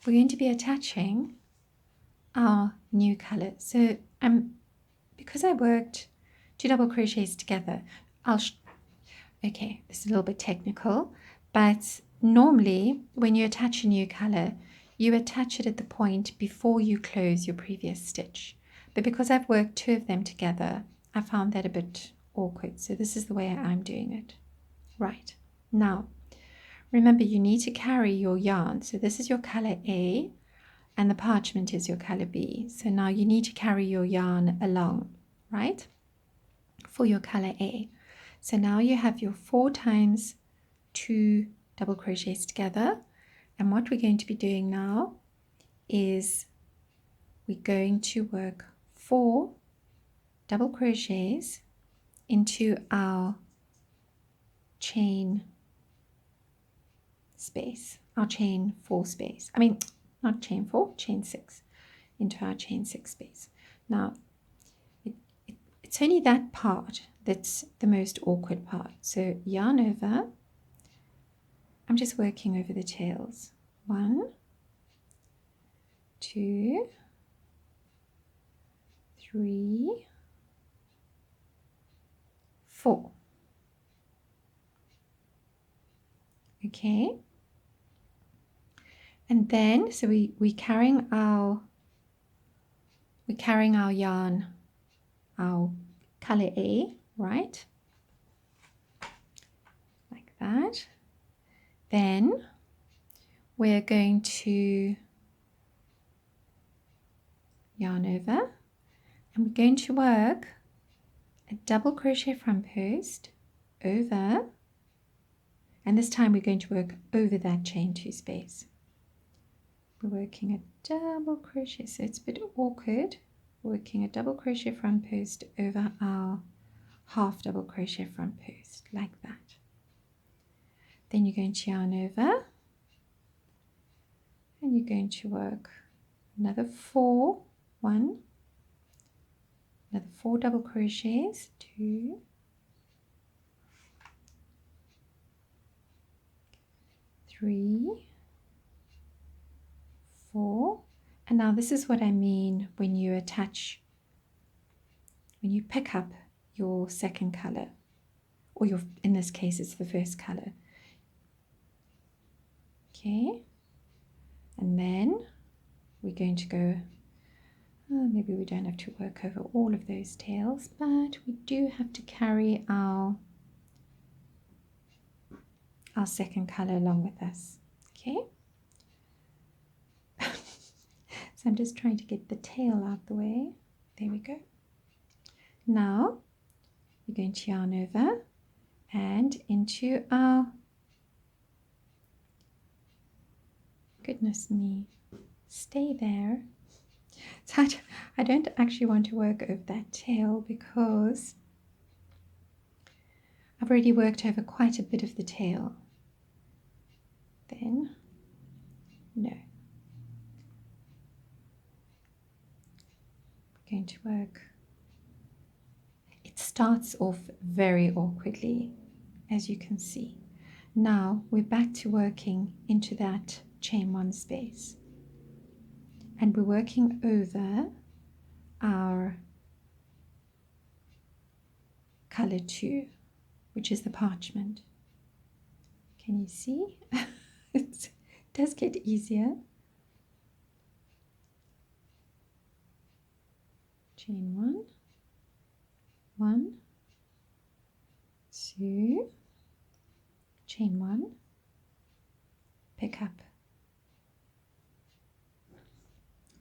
we're going to be attaching our new color. So because I worked 2 double crochets together, okay, this is a little bit technical, but normally when you attach a new color, you attach it at the point before you close your previous stitch. But because I've worked 2 of them together, I found that a bit awkward. So this is the way I'm doing it. Right. Now, remember, you need to carry your yarn. So this is your color A, and the parchment is your color B. So now you need to carry your yarn along, right, for your color A. So now you have your 4 times 2 double crochets together, and what we're going to be doing now is we're going to work 4 double crochets into our chain space, our chain 4 space. I mean, not chain 4, chain 6, into our chain 6 space. Now, it's only that part that's the most awkward part. So yarn over, I'm just working over the tails. 1, 2, 3, 4. Okay. And then, so we're carrying our yarn, our color A, right? Like that. Then we're going to yarn over, and we're going to work a double crochet front post over, and this time we're going to work over that chain 2 space. We're working a double crochet, so it's a bit awkward, working a double crochet front post over our half double crochet front post, like that. Then you're going to yarn over, and you're going to work another 4, 1, another 4 double crochets, 2, 3, 4, and now this is what I mean when you attach, when you pick up your second color, or in this case it's the first color. Okay, and then we're going to go, maybe we don't have to work over all of those tails, but we do have to carry our second color along with us. Okay, so I'm just trying to get the tail out the way. There we go. Now we're going to yarn over and into our, goodness me, stay there. So I don't actually want to work over that tail because I've already worked over quite a bit of the tail. Then, no. We're going to work. It starts off very awkwardly, as you can see. Now we're back to working into that chain 1 space. And we're working over our color 2, which is the parchment. Can you see? It does get easier. Chain 1, 1, 2, chain 1, pick up.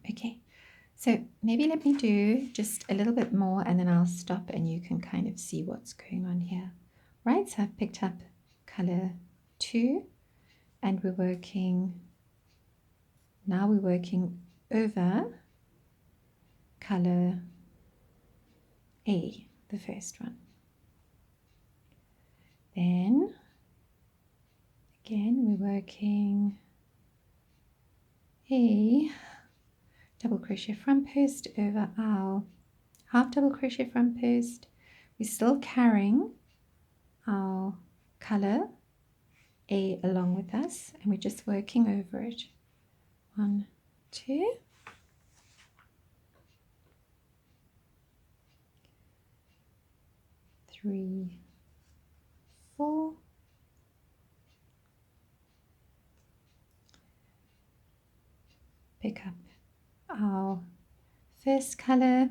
Okay, so maybe let me do just a little bit more and then I'll stop and you can kind of see what's going on here. Right, so I've picked up color 2 and we're working over color A, the first one. Then again we're working a double crochet front post over our half double crochet front post. We're still carrying our color A along with us and we're just working over it. 1, 2, 3, 4, pick up our first color.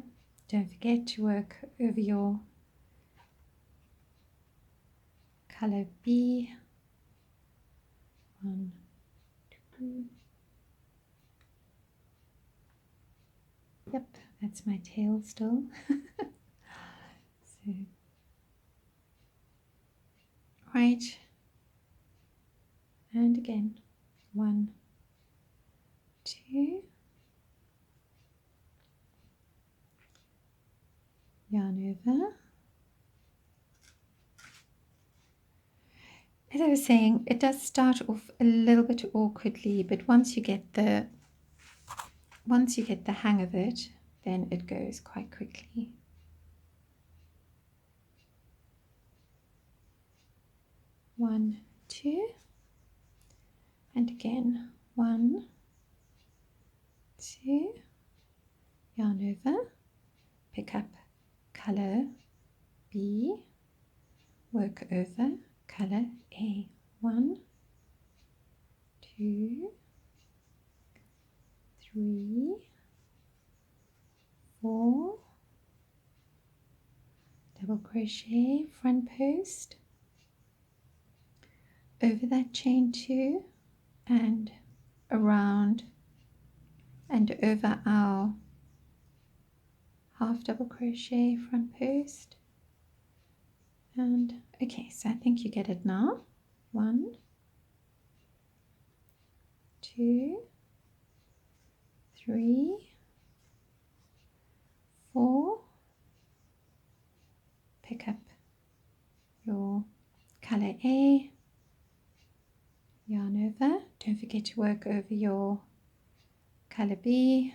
Don't forget to work over your color B. 1, 2. Yep, that's my tail still. So, right, and again, 1, 2, yarn over. As I was saying, it does start off a little bit awkwardly, but once you get the hang of it, then it goes quite quickly. One, 2, and again 1, 2, yarn over, pick up color B, work over color A. 1, 2, 3, 4, double crochet front post over that chain 2 and around and over our half double crochet front post. And okay, so I think you get it now. 1, 2, 3, 4, pick up your color A, yarn over, don't forget to work over your color B,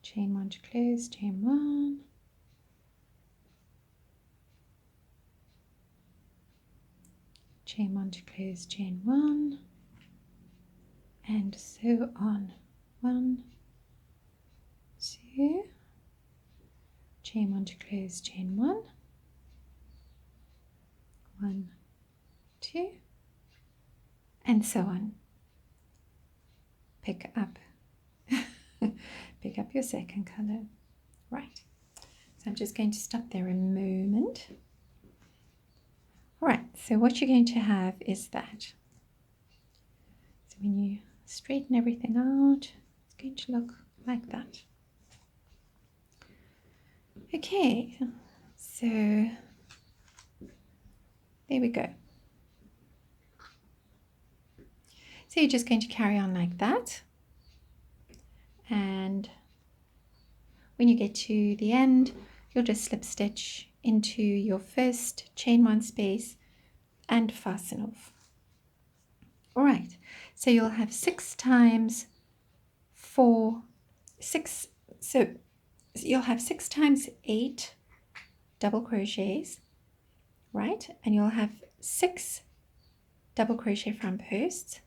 chain 1 to close, chain 1, chain 1 to close, chain 1, and so on. 1, 2, chain 1 to close, chain 1, 1, 2, and so on. Pick up your second color. Right, so I'm just going to stop there a moment. All right, so what you're going to have is that. So when you straighten everything out, it's going to look like that. Okay, so there we go. So you're just going to carry on like that, and when you get to the end, you'll just slip stitch into your first chain one space and fasten off. All right, so you'll have 6 times 4, 6, so you'll have 6 times 8 double crochets, right? And you'll have 6 double crochet front posts,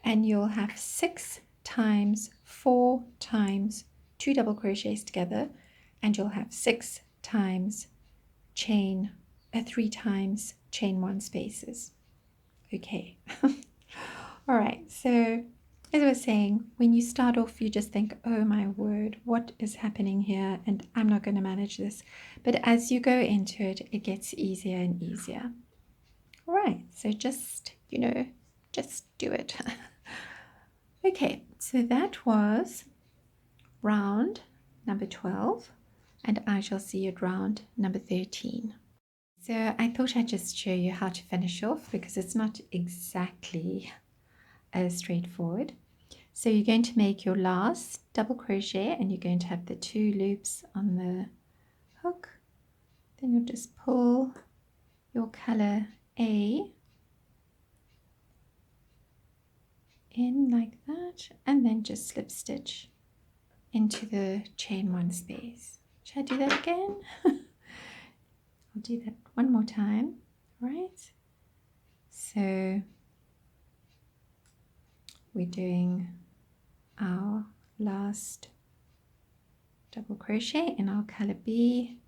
and you'll have 6 times 4 times 2 double crochets together, and you'll have 6 times 3 times chain 1 spaces. Okay. All right, so as I was saying, when you start off, you just think, oh my word, what is happening here? And I'm not going to manage this. But as you go into it, it gets easier and easier. All right, so just, just do it. Okay, so that was round number 12, and I shall see you at round number 13. So I thought I'd just show you how to finish off because it's not exactly as straightforward. So you're going to make your last double crochet and you're going to have the 2 loops on the hook. Then you'll just pull your color A in like that, and then just slip stitch into the chain 1 space. Should I do that again? I'll do that one more time. All right, so we're doing our last double crochet in our color B.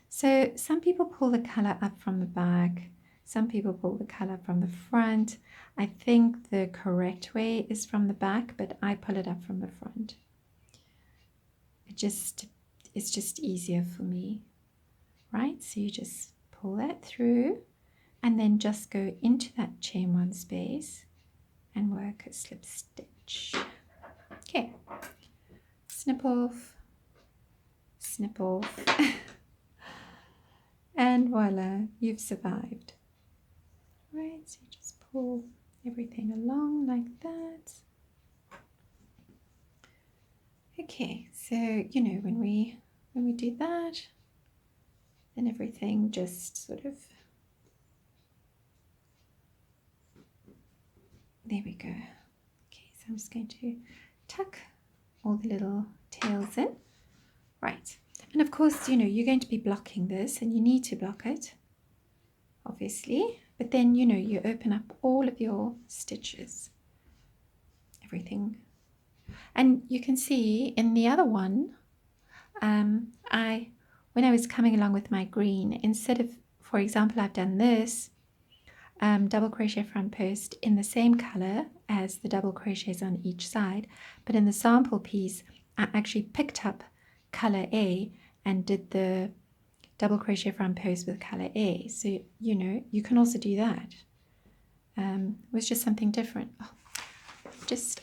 So some people pull the color up from the back, some people pull the color from the front. I think the correct way is from the back, but I pull it up from the front. It's just easier for me, right? So you just pull that through and then just go into that chain 1 space and work a slip stitch. Okay, snip off, and voila, you've survived. Right, so you just pull everything along like that. Okay, so when we do that, then everything just sort of, there we go. Okay, so I'm just going to tuck all the little tails in. Right, and of course, you're going to be blocking this, and you need to block it, obviously, but then, you open up all of your stitches, everything. And you can see in the other one, when I was coming along with my green, instead of, for example, I've done this double crochet front post in the same color as the double crochets on each side, but in the sample piece, I actually picked up color A and did the double crochet front post with color A. So, you can also do that. It was just something different. Oh,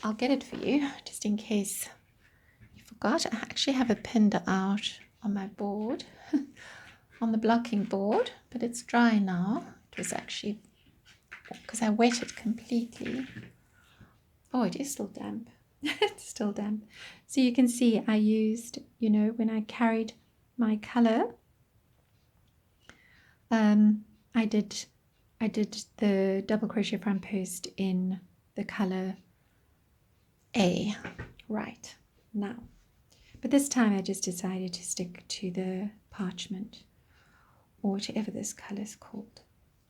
I'll get it for you, just in case you forgot. I actually have it pinned out on my board, on the blocking board, but it's dry now. It was actually, because I wet it completely. Oh, it is still damp. It's still damp. So you can see I used, when I carried my color, I did the double crochet front post in the color A. Right, now. But this time I just decided to stick to the parchment, or whatever this color is called.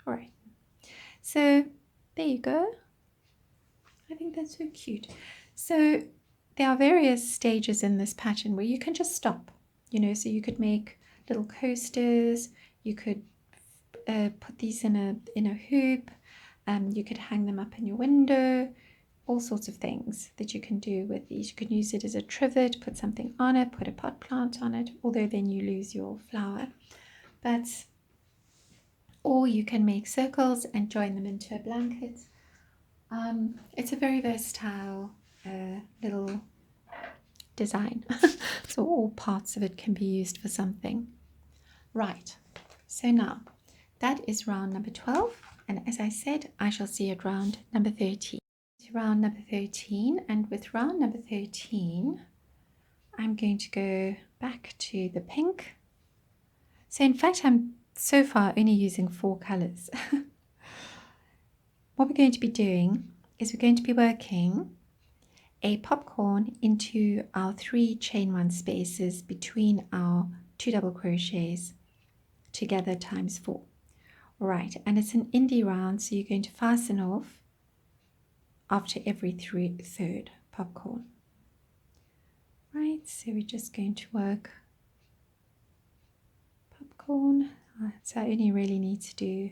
All right, so there you go. I think that's so cute. So there are various stages in this pattern where you can just stop, so you could make little coasters, you could put these in a hoop, you could hang them up in your window, all sorts of things that you can do with these. You can use it as a trivet, put something on it, put a pot plant on it, although then you lose your flower. Or you can make circles and join them into a blanket. It's a very versatile little design. So all parts of it can be used for something. Right, so now that is round number 12, and as I said, I shall see you at round number 13. Round number 13, and with round number 13 I'm going to go back to the pink. So in fact, I'm so far only using 4 colors. What we're going to be doing is we're going to be working a popcorn into our 3 chain 1 spaces between our 2 double crochets together times 4. All right, and it's an indie round, so you're going to fasten off after every third popcorn. Right, so we're just going to work popcorn. So I only really need to do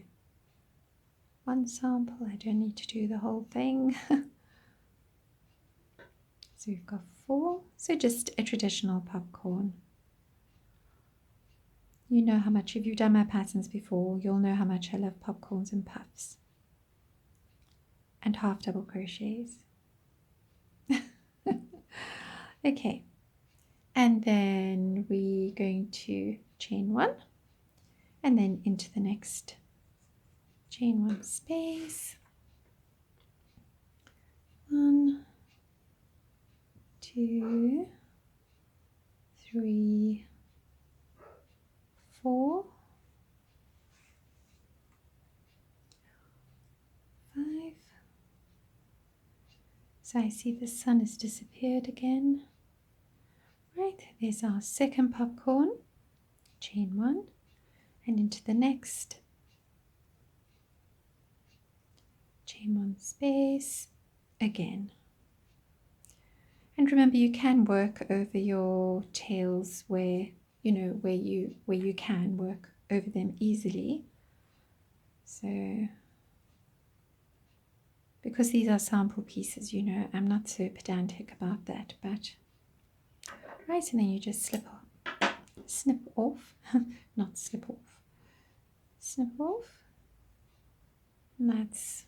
1 sample. I don't need to do the whole thing. So we've got 4. So just a traditional popcorn. You know how much, if you've done my patterns before, you'll know how much I love popcorns and puffs. And half double crochets. Okay. And then we're going to chain 1 and then into the next chain 1 space. 1, 2, 3, 4, 5. So I see the sun has disappeared again. Right, there's our second popcorn, chain 1, and into the next chain 1 space again. And remember, you can work over your tails where where you can work over them easily. So because these are sample pieces, I'm not so pedantic about that, but right, and then you just snip off, not slip off, snip off, and that's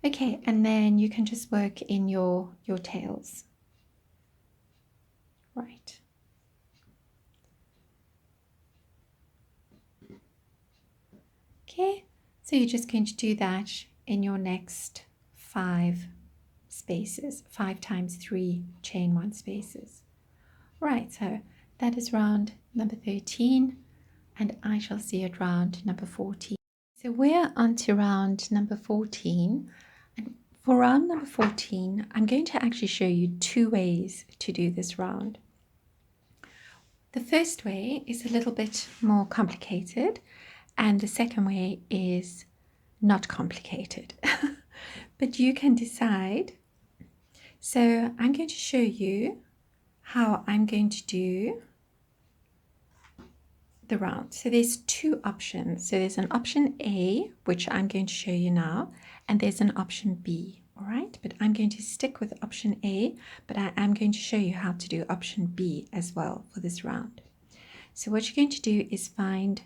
okay. And then you can just work in your tails, right? Okay, so you're just going to do that in your next 5 spaces, 5 times 3 chain 1 spaces. Right, so that is round number 13, and I shall see you at round number 14. So we're on to round number 14, and for round number 14, I'm going to actually show you 2 ways to do this round. The first way is a little bit more complicated, and the second way is not complicated. But you can decide. So I'm going to show you how I'm going to do the round. So there's 2 options. So there's an option A, which I'm going to show you now, and there's an option B. All right, but I'm going to stick with option A, but I am going to show you how to do option B as well for this round. So what you're going to do is find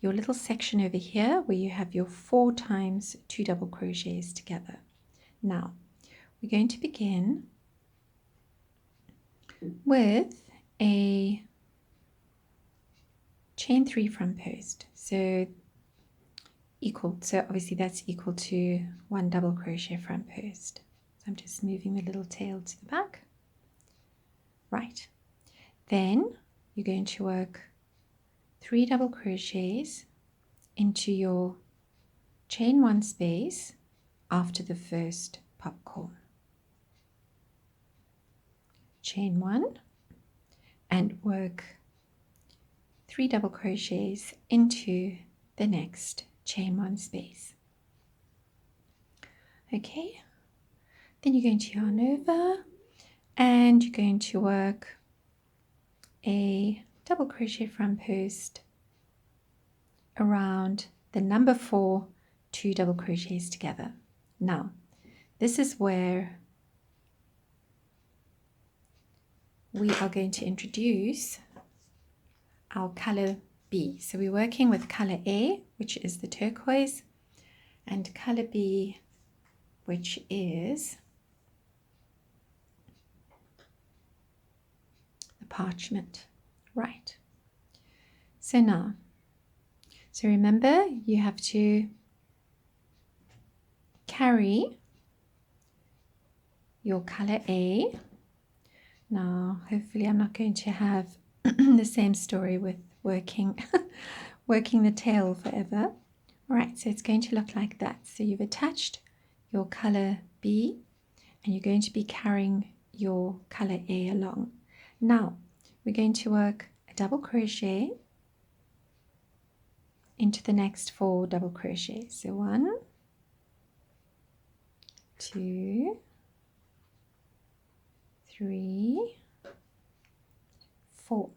your little section over here where you have your 4 times 2 double crochets together. Now we're going to begin with a chain 3 front post, so obviously that's equal to 1 double crochet front post. So I'm just moving the little tail to the back. Right, then you're going to work 3 double crochets into your chain 1 space after the first popcorn. Chain 1 and work 3 double crochets into the next chain 1 space. Okay, then you're going to yarn over and you're going to work a double crochet front post around the number 4 2 double crochets together. Now this is where we are going to introduce our color B. So we're working with color A, which is the turquoise, and color B, which is the parchment. Right. So now, so remember, you have to carry your color A. Now, hopefully I'm not going to have the same story with working working the tail forever. All right, so it's going to look like that. So you've attached your color B and you're going to be carrying your color A along. Now we're going to work a double crochet into the next 4 double crochets. So 1, 2, 3, 4.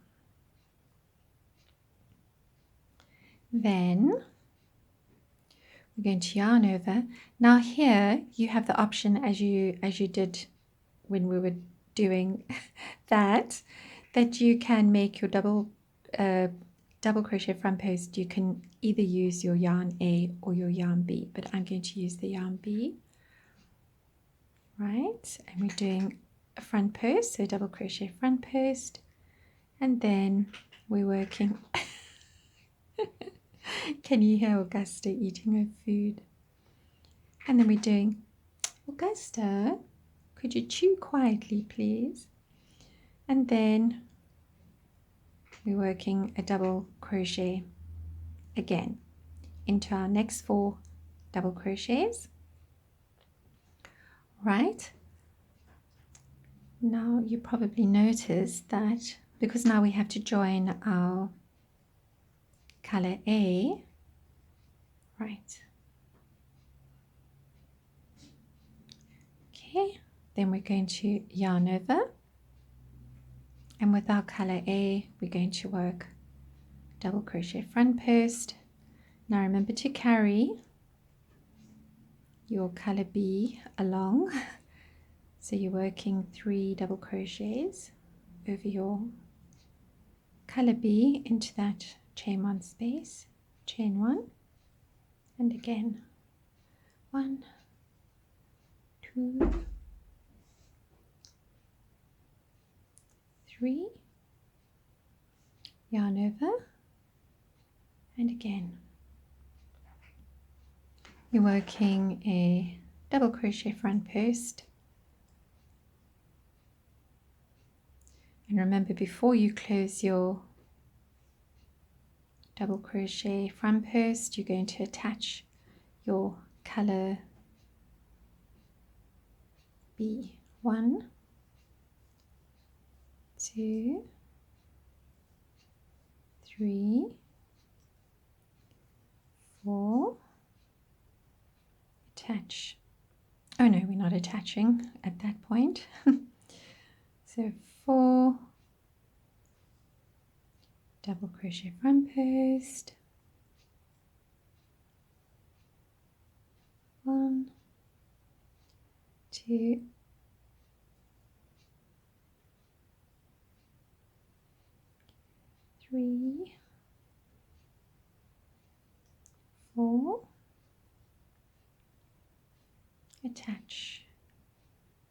Then we're going to yarn over. Now here you have the option, as you did when we were doing that you can make your double crochet front post. You can either use your yarn A or your yarn B, but I'm going to use the yarn B. Right, and we're doing a front post, so double crochet front post, and then we're working. Can you hear Augusta eating her food? And then we're doing, Augusta, could you chew quietly, please? And then we're working a double crochet again into our next 4 double crochets. Right, now you probably noticed that because now we have to join our color A, right, okay, then we're going to yarn over, and with our color A we're going to work double crochet front post. Now remember to carry your color B along, so you're working 3 double crochets over your color B into that chain 1 space, chain 1, and again 1, 2, 3, yarn over, and again you're working a double crochet front post. And remember, before you close your double crochet front post, you're going to attach your color B. 1, 2, 3, 4, attach. Oh no, we're not attaching at that point. So 4 double crochet front post, 1, 2, 3, 4, attach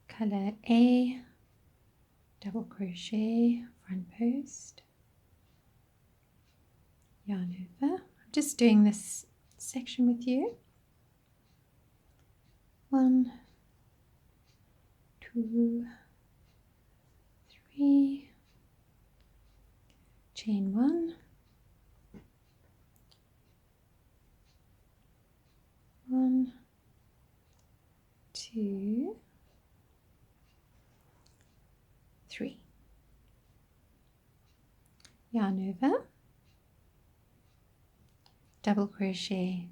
color A, double crochet front post, yarn over. I'm just doing this section with you. 1, 2, 3, chain 1, 1, 2, 3, yarn over, double crochet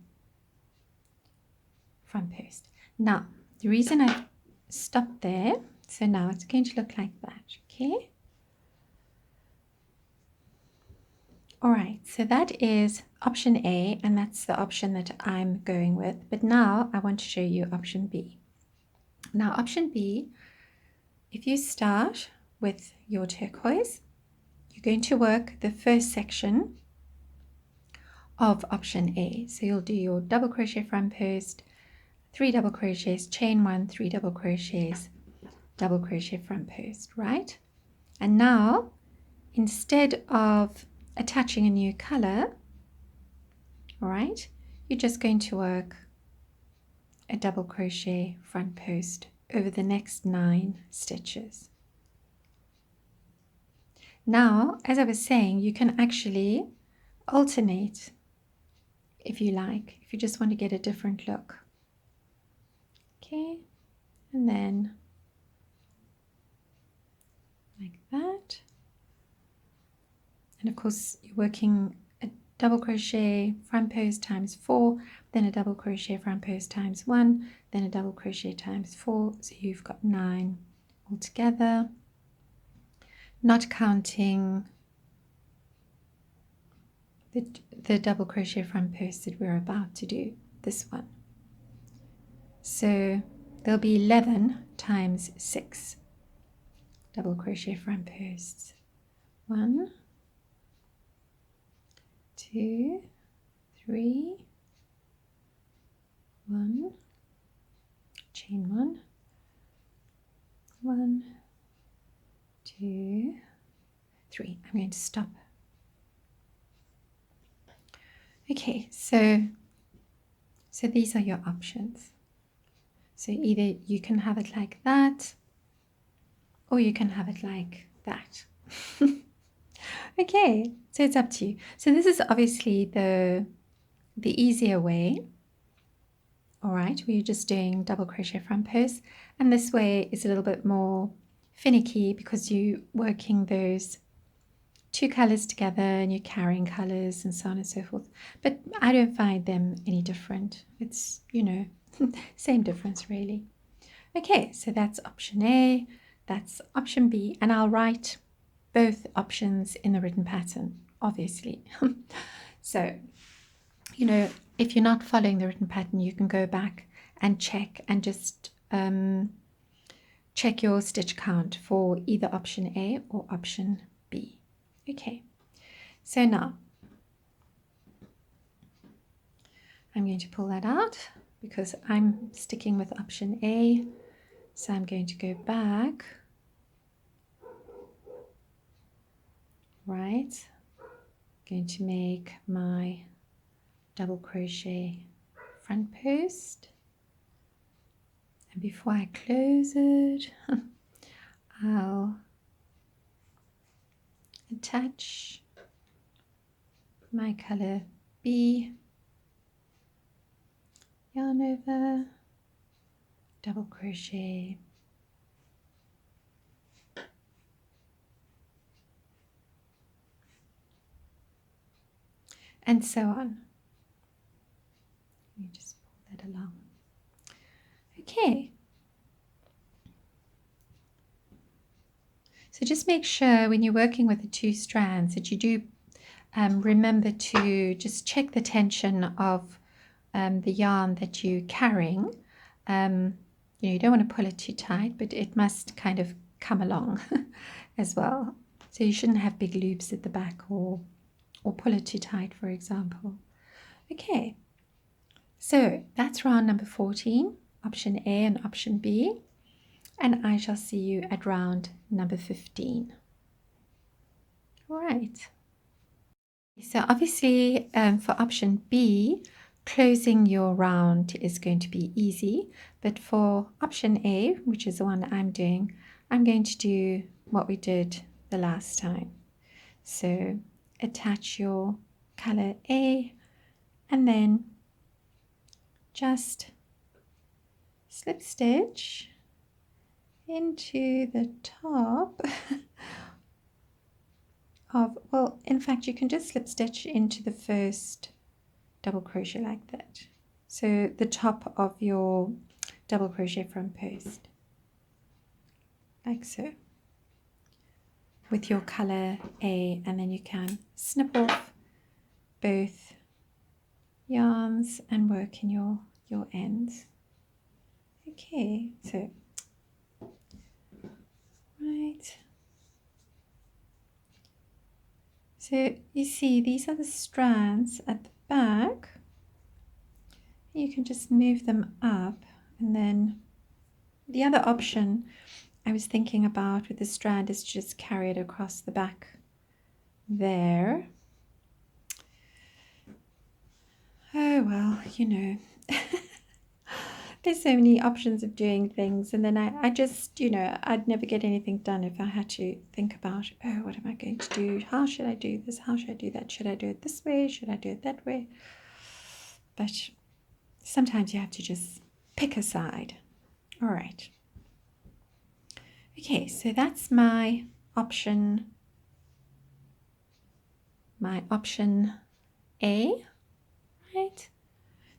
front post. Now the reason I stopped there, so now it's going to look like that. Okay, all right, so that is option A, and that's the option that I'm going with. But now I want to show you option B. Now option B, if you start with your turquoise, you're going to work the first section of option A. So you'll do your double crochet front post, 3 double crochets, chain 1, 3 double crochets, double crochet front post, right? And now instead of attaching a new color, all right, you're just going to work a double crochet front post over the next 9 stitches. Now, as I was saying, you can actually alternate if you like, if you just want to get a different look. Okay, and then like that. And of course, you're working a double crochet front post times 4, then a double crochet front post times 1, then a double crochet times 4, so you've got 9 altogether, not counting the double crochet front post that we're about to do, this one. So there'll be 11 times 6 double crochet front posts. 1, 2, 3, 1, chain 1, 1, 2, 3. I'm going to stop. Okay, so these are your options. So either you can have it like that, or you can have it like that. Okay, so it's up to you. So this is obviously the easier way. All right, where you're just doing double crochet front post, and this way is a little bit more finicky because you're working those 2 colors together and you're carrying colors and so on and so forth. But I don't find them any different. It's, you know, same difference really. Okay, so that's option A, that's option B, and I'll write both options in the written pattern, obviously. So, you know, if you're not following the written pattern, you can go back and check and just check your stitch count for either option A or option B. Okay, so now I'm going to pull that out because I'm sticking with option A. So I'm going to go back, right, going to make my double crochet front post, and before I close it I'll attach my color B, yarn over, double crochet, and so on. You just pull that along. Okay, so just make sure when you're working with the 2 strands that you do remember to just check the tension of the yarn that you're carrying. You know, you don't want to pull it too tight, but it must kind of come along as well. So you shouldn't have big loops at the back or pull it too tight, for example. Okay, so that's round number 14, option A and option B, and I shall see you at round number 15. All right. So obviously for option B, closing your round is going to be easy, but for option A, which is the one I'm doing, I'm going to do what we did the last time. So attach your color A and then just slip stitch into the top of, well, in fact, you can just slip stitch into the first double crochet like that. So the top of your double crochet front post, like so, with your color A, and then you can snip off both yarns and work in your ends. Okay, so right. So you see these are the strands at the back. You can just move them up, and then the other option I was thinking about with the strand is just carry it across the back there. Oh well, you know. there's so many options of doing things, and then I just, I'd never get anything done if I had to think about, oh, what am I going to do? How should I do this? How should I do that? Should I do it this way? Should I do it that way? But sometimes you have to just pick a side. All right. Okay, so that's my option A, right?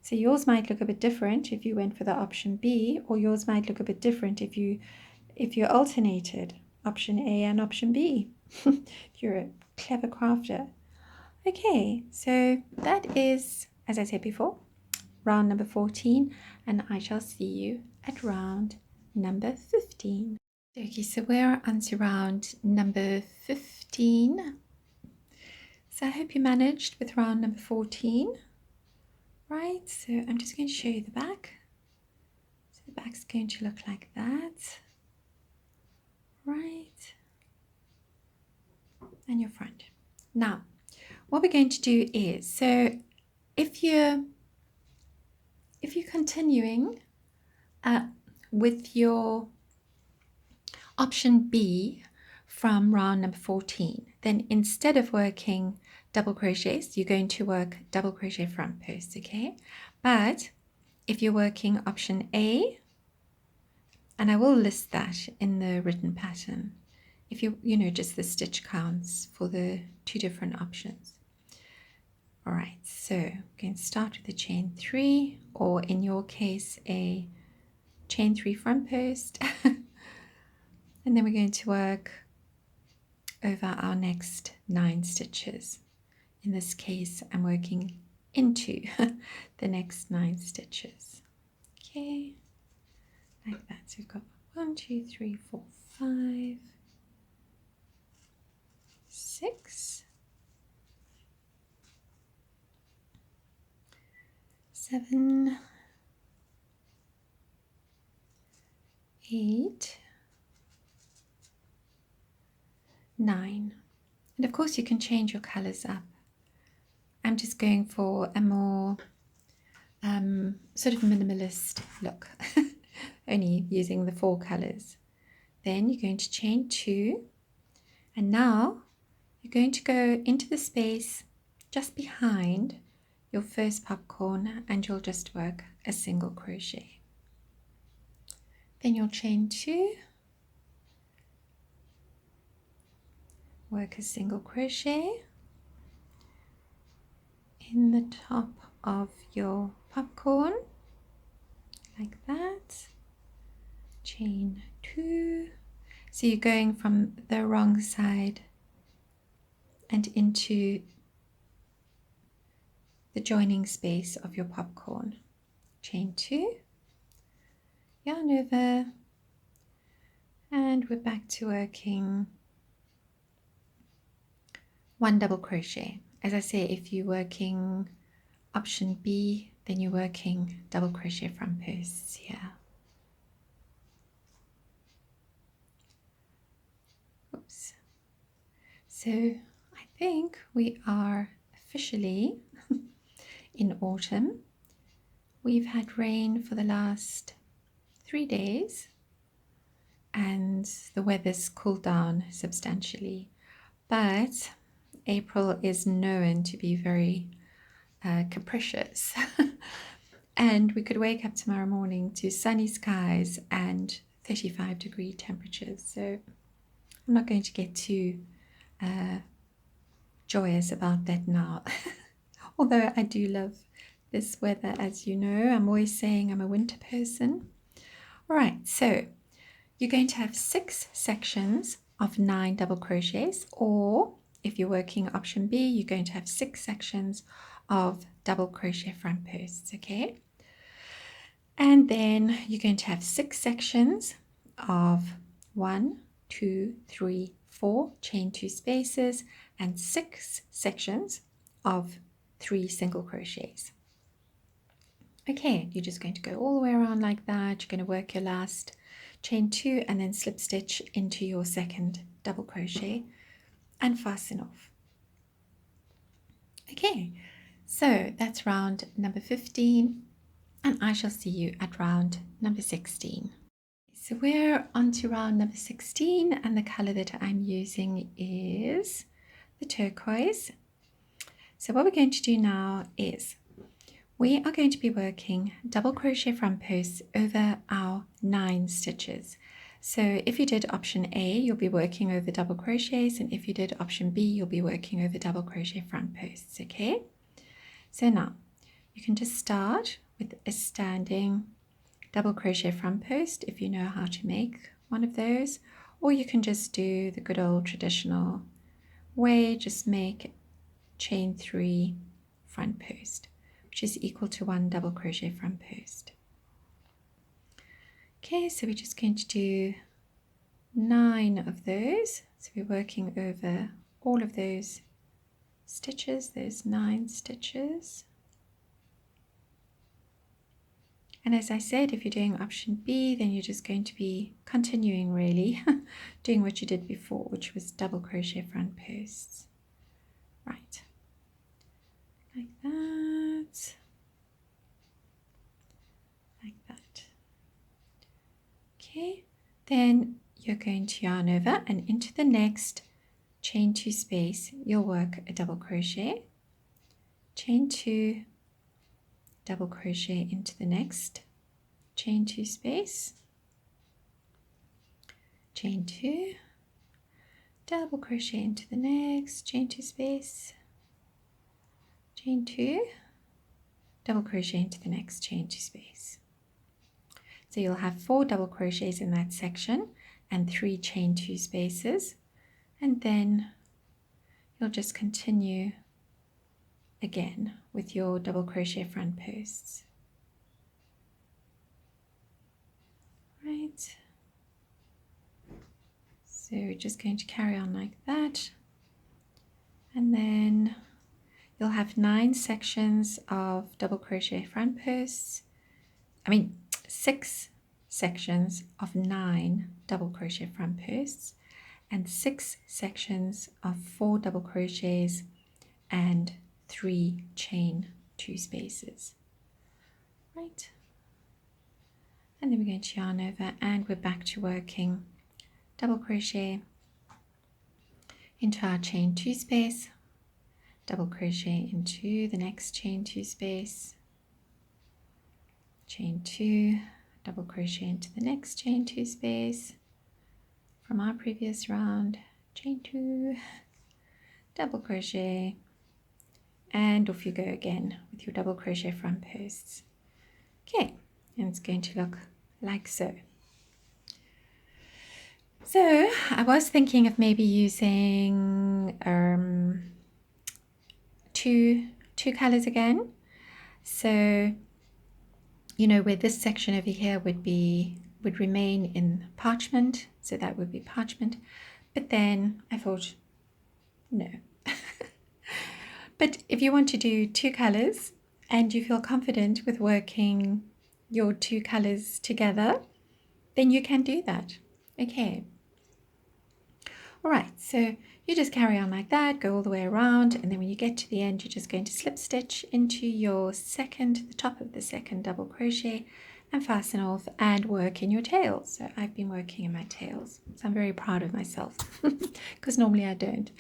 So yours might look a bit different if you went for the option B, or yours might look a bit different if you alternated option A and option B. If you're a clever crafter. Okay, so that is, as I said before, round number 14, and I shall see you at round number 15. Okay, so we're on to round number 15. So I hope you managed with round number 14. Right, so I'm just going to show you the back. So the back's going to look like that. Right. And your front. Now, what we're going to do is, so if you're continuing with your option B from round number 14, then instead of working double crochets, you're going to work double crochet front post, okay? But if you're working option A, and I will list that in the written pattern, if just the stitch counts for the two different options. All right, so we're going to start with a chain 3, or in your case, a chain 3 front post. And then we're going to work over our next 9 stitches. In this case, I'm working into the next 9 stitches. Okay, like that. So we've got 1, 2, 3, 4, 5, 6, 7, 8, 9. And of course you can change your colors up. I'm just going for a more sort of minimalist look, only using the 4 colors. Then you're going to chain 2, and now you're going to go into the space just behind your first popcorn, and you'll just work a single crochet. Then you'll chain 2, work a single crochet in the top of your popcorn, like that. Chain 2. So you're going from the wrong side and into the joining space of your popcorn. Chain 2, yarn over, and we're back to working 1 double crochet. As I say, if you're working option B, then you're working double crochet front posts here. Oops. So I think we are officially in autumn. We've had rain for the last 3 days, and the weather's cooled down substantially, but April is known to be very capricious. And we could wake up tomorrow morning to sunny skies and 35-degree temperatures. So I'm not going to get too joyous about that now. Although I do love this weather, as you know. I'm always saying I'm a winter person. All right, so you're going to have 6 sections of 9 double crochets, or if you're working option B, you're going to have 6 sections of double crochet front posts, okay? And then you're going to have 6 sections of 1, 2, 3, 4 chain 2 spaces, and 6 sections of 3 single crochets. Okay, you're just going to go all the way around like that. You're going to work your last chain 2 and then slip stitch into your second double crochet and fasten off. Okay, so that's round number 15. and I shall see you at round number 16. So we're on to round number 16, and the color that I'm using is the turquoise. So what we're going to do now is we are going to be working double crochet front posts over our 9 stitches. So if you did option A, you'll be working over double crochets, and if you did option B, you'll be working over double crochet front posts, okay? So now you can just start with a standing double crochet front post if you know how to make one of those, or you can just do the good old traditional way, just make chain 3 front post, which is equal to 1 double crochet front post. Okay, so we're just going to do 9 of those. So we're working over all of those stitches, those 9 stitches. And as I said, if you're doing option B, then you're just going to be continuing really, doing what you did before, which was double crochet front posts. Right, like that, like that. Okay, then you're going to yarn over, and into the next chain 2 space, you'll work a double crochet, chain 2, double crochet into the next chain 2 space, chain 2, double crochet into the next chain 2 space, chain 2, double crochet into the next chain 2 space. So you'll have 4 double crochets in that section and 3 chain 2 spaces, and then you'll just continue again with your double crochet front posts. Right, so we're just going to carry on like that, and then you'll have 9 sections of double crochet front posts, 6 sections of 9 double crochet front posts, and 6 sections of 4 double crochets and 3 chain 2 spaces. Right, and then we're going to yarn over, and we're back to working double crochet into our chain 2 space, double crochet into the next chain 2 space, chain 2, double crochet into the next chain 2 space from our previous round, chain 2, double crochet, and off you go again with your double crochet front posts. Okay, and it's going to look like so. So I was thinking of maybe using two colors again. So you know where this section over here would remain in parchment, so that would be parchment. But then I thought, no. But if you want to do 2 colors and you feel confident with working your 2 colors together, then you can do that. Okay. All right, so you just carry on like that, go all the way around, and then when you get to the end, you're just going to slip stitch into your the top of the second double crochet, and fasten off and work in your tails. So I've been working in my tails, so I'm very proud of myself because normally I don't.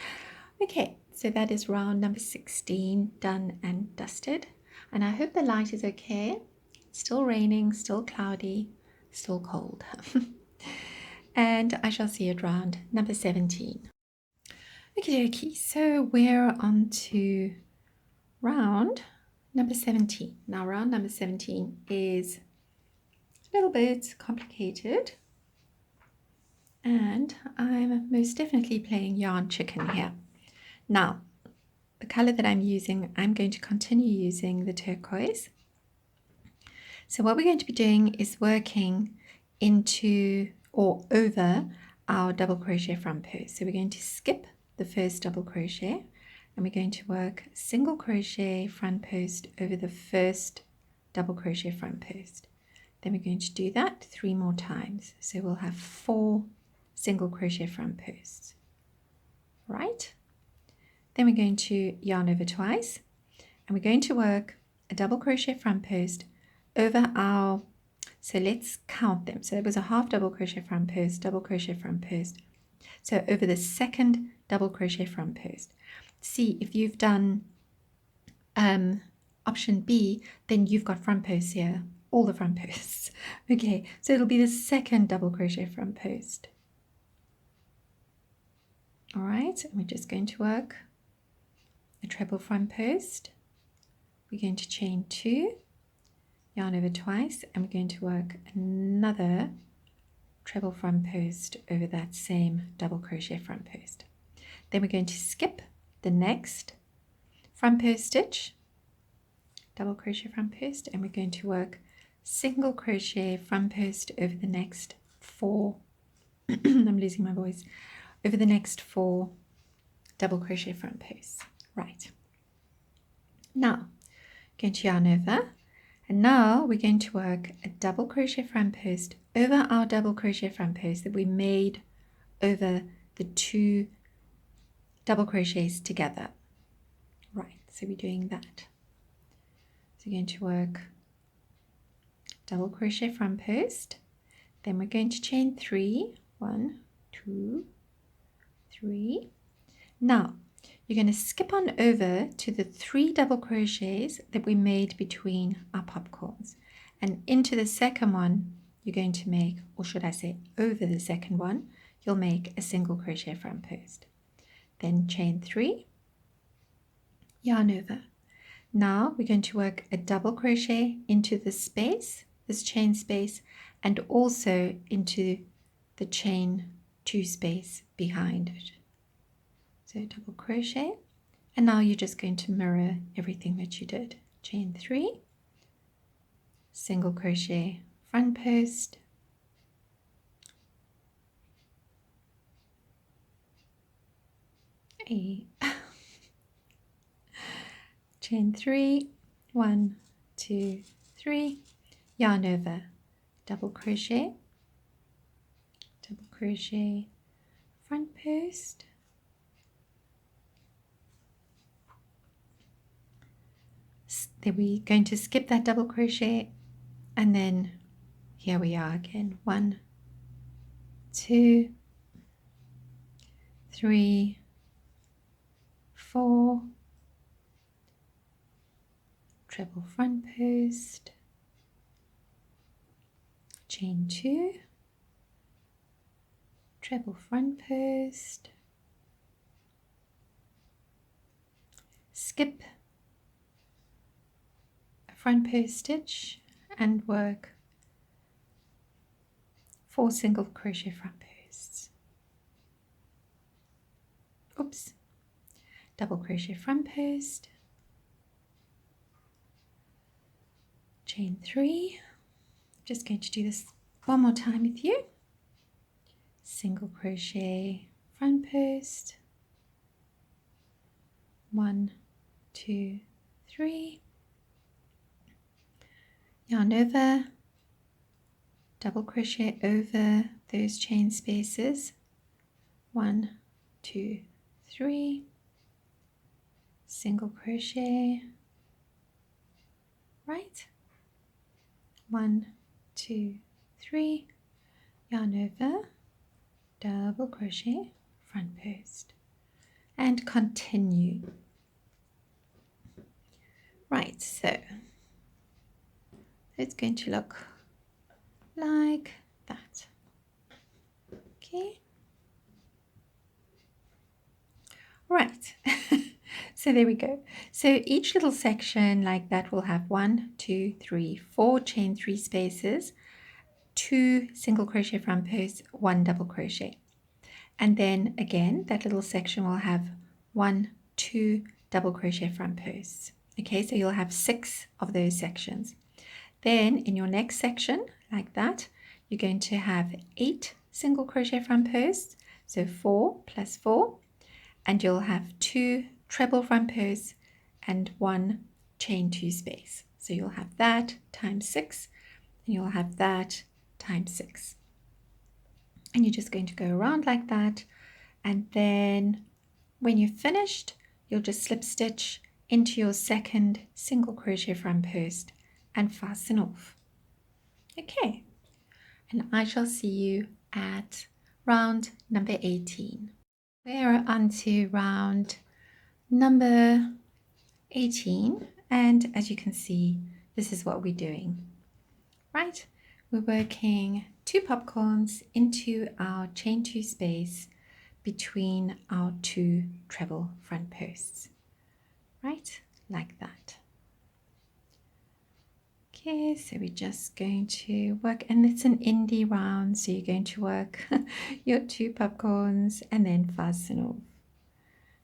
Okay, so that is round number 16 done and dusted, and I hope the light is okay. It's still raining, still cloudy, still cold. And I shall see you at round number 17. Okie dokie, so we're on to round number 17. Now round number 17 is a little bit complicated, and I'm most definitely playing yarn chicken here. Now the color that I'm using, I'm going to continue using the turquoise. So what we're going to be doing is working into or over our double crochet front post. So we're going to skip the first double crochet, and we're going to work single crochet front post over the first double crochet front post. Then we're going to do that 3 more times. So we'll have 4 single crochet front posts. Right? Then we're going to yarn over twice, and we're going to work a double crochet front post over our, so let's count them. So it was a half double crochet front post, double crochet front post. So over the second double crochet front post. See, if you've done option B, then you've got front posts here, all the front posts. Okay, so it'll be the second double crochet front post. All right, and we're just going to work a treble front post. We're going to chain 2, yarn over twice, and we're going to work another treble front post over that same double crochet front post. Then we're going to skip the next front post stitch, double crochet front post, and we're going to work single crochet front post over the next 4 I'm losing my voice, over the next 4 double crochet front posts. Right, now going to yarn over, and now we're going to work a double crochet front post over our double crochet front post that we made over the 2 double crochets together. Right, so we're doing that. So we're going to work double crochet front post, then we're going to chain 3, 1, 2, 3. Now you're going to skip on over to the 3 double crochets that we made between our popcorns, and into the second one you're going to make, or should I say over the second one, you'll make a single crochet front post, then chain 3, yarn over. Now we're going to work a double crochet into the space, this chain space, and also into the chain 2 space behind it. So double crochet, and now you're just going to mirror everything that you did. Chain 3, single crochet front post, chain 3, 1, 2, 3, yarn over, double crochet front post, then we're going to skip that double crochet, and then here we are again, 1, 2, 3, 4, treble front post, chain 2, treble front post, skip a front post stitch, and work 4 single crochet front posts. Oops, double crochet front post, chain 3. Just going to do this one more time with you. Single crochet front post, 1, 2, 3, yarn over, double crochet over those chain spaces, 1, 2, 3, single crochet, right, 1, 2, 3, yarn over, double crochet front post, and continue. Right, so it's going to look like that. Okay, right. So there we go. So each little section like that will have 1, 2, 3, 4 chain 3 spaces, 2 single crochet front posts, 1 double crochet, and then again that little section will have 1, 2 double crochet front posts. Okay, so you'll have 6 of those sections. Then in your next section like that, you're going to have 8 single crochet front posts, so 4 plus 4, and you'll have 2 treble front posts and 1 chain 2 space. So you'll have that times 6, and you'll have that times 6. And you're just going to go around like that, and then when you're finished, you'll just slip stitch into your second single crochet front post and fasten off. Okay, and I shall see you at round number 18. We're on to round number 18, and as you can see, this is what we're doing, right? We're working 2 popcorns into our chain 2 space between our 2 treble front posts, right? Like that. Okay, so we're just going to work, and it's an indie round, so you're going to work your 2 popcorns and then fasten off.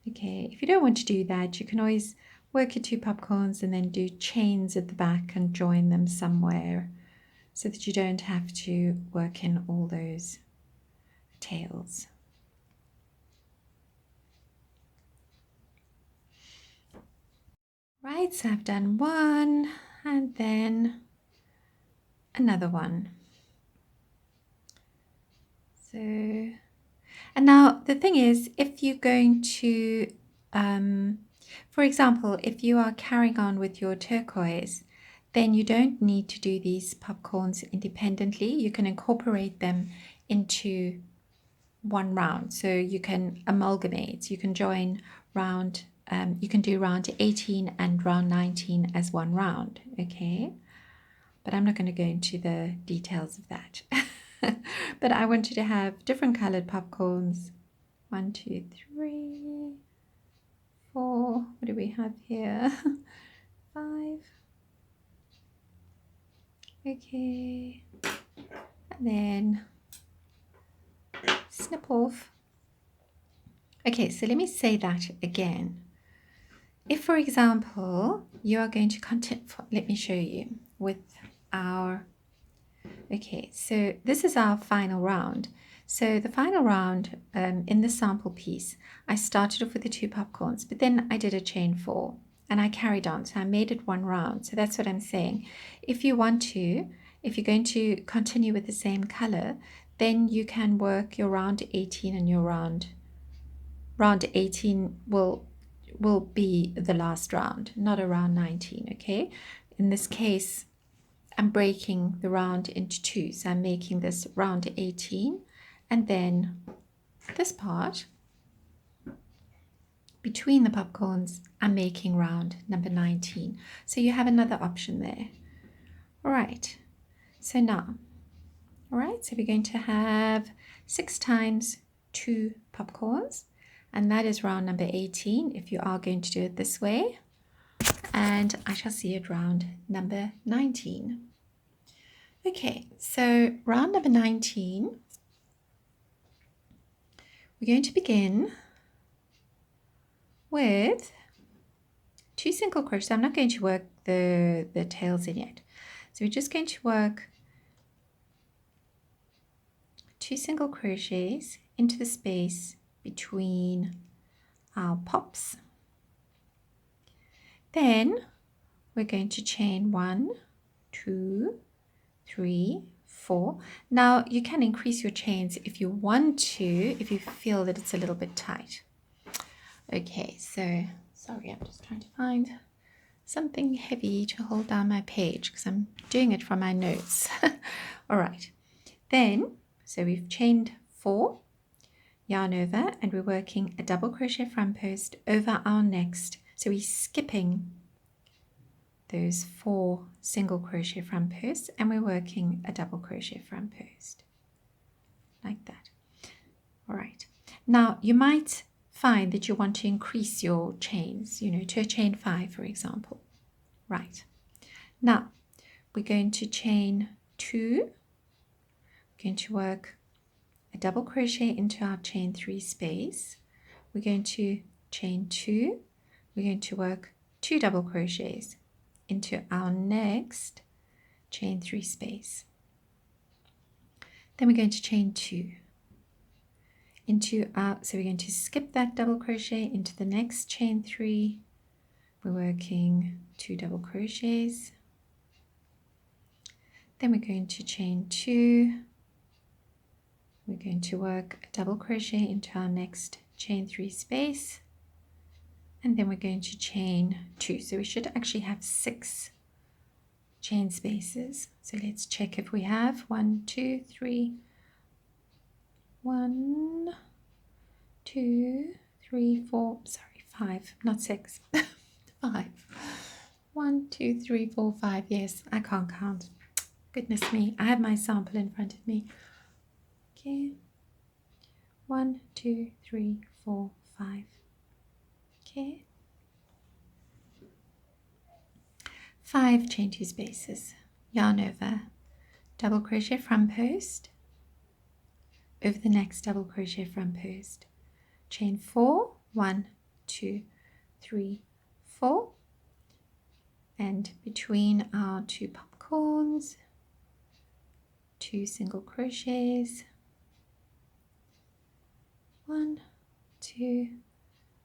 Okay, if you don't want to do that, you can always work your 2 popcorns and then do chains at the back and join them somewhere so that you don't have to work in all those tails. Right, so I've done one and then another one. So, and now the thing is, if you're going to, for example, if you are carrying on with your turquoise, then you don't need to do these popcorns independently. You can incorporate them into one round. So you can amalgamate, you can join round, you can do round 18 and round 19 as one round, okay? But I'm not going to go into the details of that. But I want you to have different colored popcorns. 1, 2, 3, 4. What do we have here? 5. Okay. And then snip off. Okay, so let me say that again. If, for example, you are going to continue, let me show you with our, okay, so this is our final round. So the final round in the sample piece, I started off with the 2 popcorns, but then I did a chain 4 and I carried on. So I made it one round. So that's what I'm saying. If you want to, if you're going to continue with the same color, then you can work your round 18 and your round 18 will be the last round, not a round 19, okay? In this case, I'm breaking the round into 2, so I'm making this round 18, and then this part between the popcorns, I'm making round number 19. So you have another option there. All right, so now, all right, so we're going to have 6 times 2 popcorns, and that is round number 18 if you are going to do it this way. And I shall see you at round number 19. Okay, so round number 19, we're going to begin with 2 single crochets. I'm not going to work the tails in yet. So we're just going to work 2 single crochets into the space between our pops. Then we're going to chain 1, 2, 3, 4. Now you can increase your chains if you want to, if you feel that it's a little bit tight. Okay, so sorry, I'm just trying to find something heavy to hold down my page because I'm doing it from my notes. All right, then, so we've chained 4, yarn over, and we're working a double crochet front post over our next. So we're skipping those 4 single crochet front posts and we're working a double crochet front post like that. All right, now you might find that you want to increase your chains, you know, to a chain 5, for example. Right, now we're going to chain 2, we're going to work a double crochet into our chain 3 space, we're going to chain 2, we're going to work 2 double crochets into our next chain 3 space. Then we're going to chain 2 into our, so we're going to skip that double crochet into the next chain 3. We're working 2 double crochets. Then we're going to chain 2. We're going to work a double crochet into our next chain 3 space. And then we're going to chain 2. So we should actually have 6 chain spaces. So let's check if we have 1, 2, 3, 1, 2, 3, 4, sorry, 5, not 6, 5. 1, 2, 3, 4, 5. Yes, I can't count. Goodness me, I have my sample in front of me. Okay. 1, 2, 3, 4, 5. Okay. 5 chain 2 spaces. Yarn over, double crochet front post, over the next double crochet front post, chain 4, 1, 2, 3, 4, and between our 2 popcorns, 2 single crochets, 1, 2,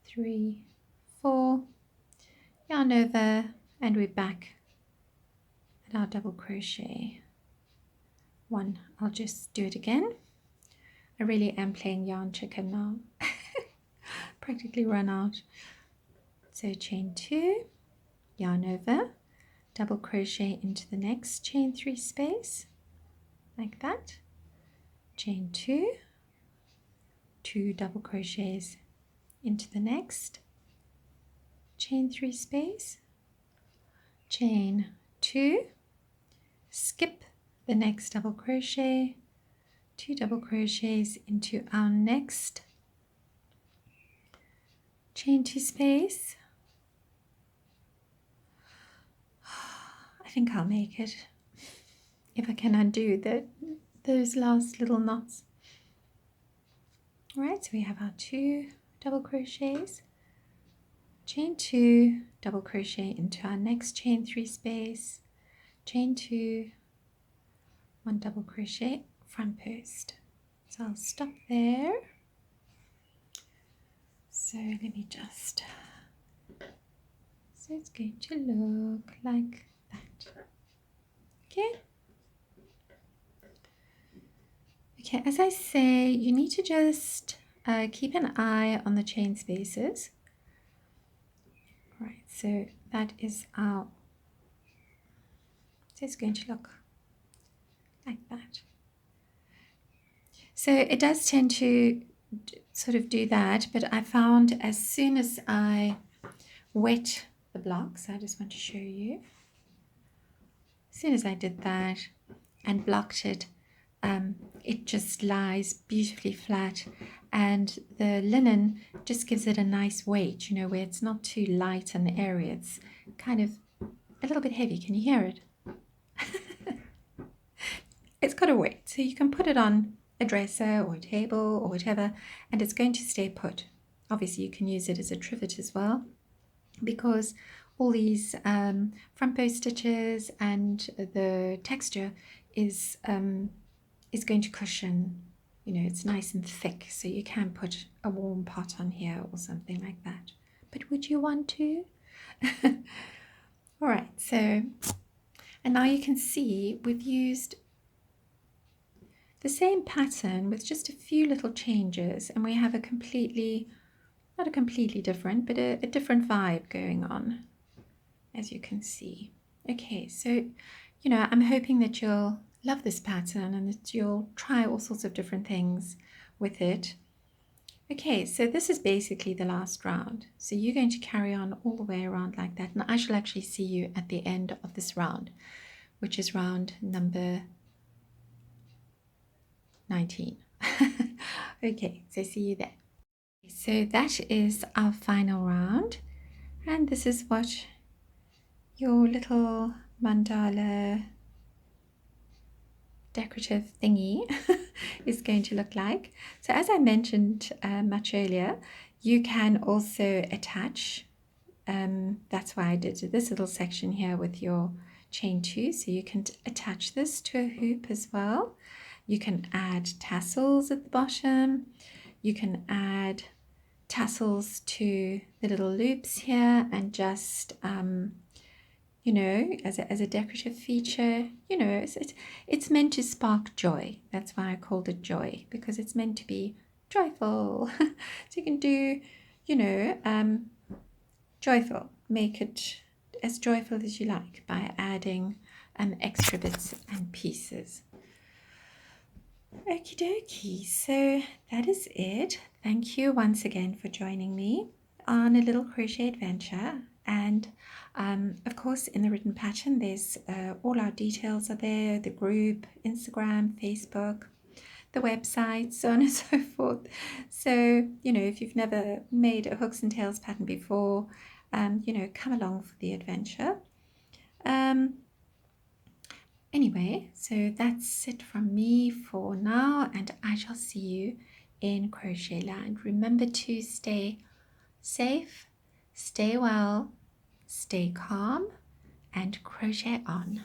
3, 4, yarn over, and we're back at our double crochet. 1, I'll just do it again. I really am playing yarn chicken now. Practically run out. So chain 2, yarn over, double crochet into the next chain 3 space, like that. Chain 2, 2 double crochets into the next chain 3 space, chain 2, skip the next double crochet, 2 double crochets into our next chain 2 space. I think I'll make it if I can undo those last little knots. All right, so we have our 2 double crochets, chain 2, double crochet into our next chain 3 space, chain 2, 1 double crochet, front post. So I'll stop there. So let me just, so it's going to look like that. Okay. Okay, as I say, you need to just keep an eye on the chain spaces. Right, so that is our, so it's going to look like that. So it does tend to sort of do that, but I found as soon as I wet the blocks, I just want to show you, as soon as I did that and blocked it, it just lies beautifully flat, and the linen just gives it a nice weight, you know, where it's not too light and airy. It's kind of a little bit heavy. Can you hear it? It's got a weight, so you can put it on a dresser or a table or whatever, and it's going to stay put. Obviously, you can use it as a trivet as well, because all these front post stitches and the texture is going to cushion, you know, it's nice and thick, so you can put a warm pot on here or something like that. But would you want to? All right, so, and now you can see we've used the same pattern with just a few little changes, and we have a completely, not a completely different, but a different vibe going on, as you can see. Okay, so, you know, I'm hoping that you'll love this pattern and that you'll try all sorts of different things with it. Okay, so this is basically the last round. So you're going to carry on all the way around like that, and I shall actually see you at the end of this round, which is round number 19. Okay, so see you there. So that is our final round, and this is what your little mandala decorative thingy is going to look like. So as I mentioned much earlier, you can also attach, that's why I did this little section here with your chain 2, so you can attach this to a hoop as well. You can add tassels at the bottom, you can add tassels to the little loops here, and just you know, as a decorative feature, you know, it's meant to spark joy. That's why I called it joy, because it's meant to be joyful. So you can do, you know, joyful, make it as joyful as you like by adding extra bits and pieces. Okie dokie, so that is it. Thank you once again for joining me on a little crochet adventure. And of course, in the written pattern, there's all our details are there, the group, Instagram, Facebook, the website, so on and so forth. So, if you've never made a hooks and tails pattern before, come along for the adventure. Anyway, so that's it from me for now, and I shall see you in Crochet Land. Remember to stay safe, stay well, stay calm, and crochet on.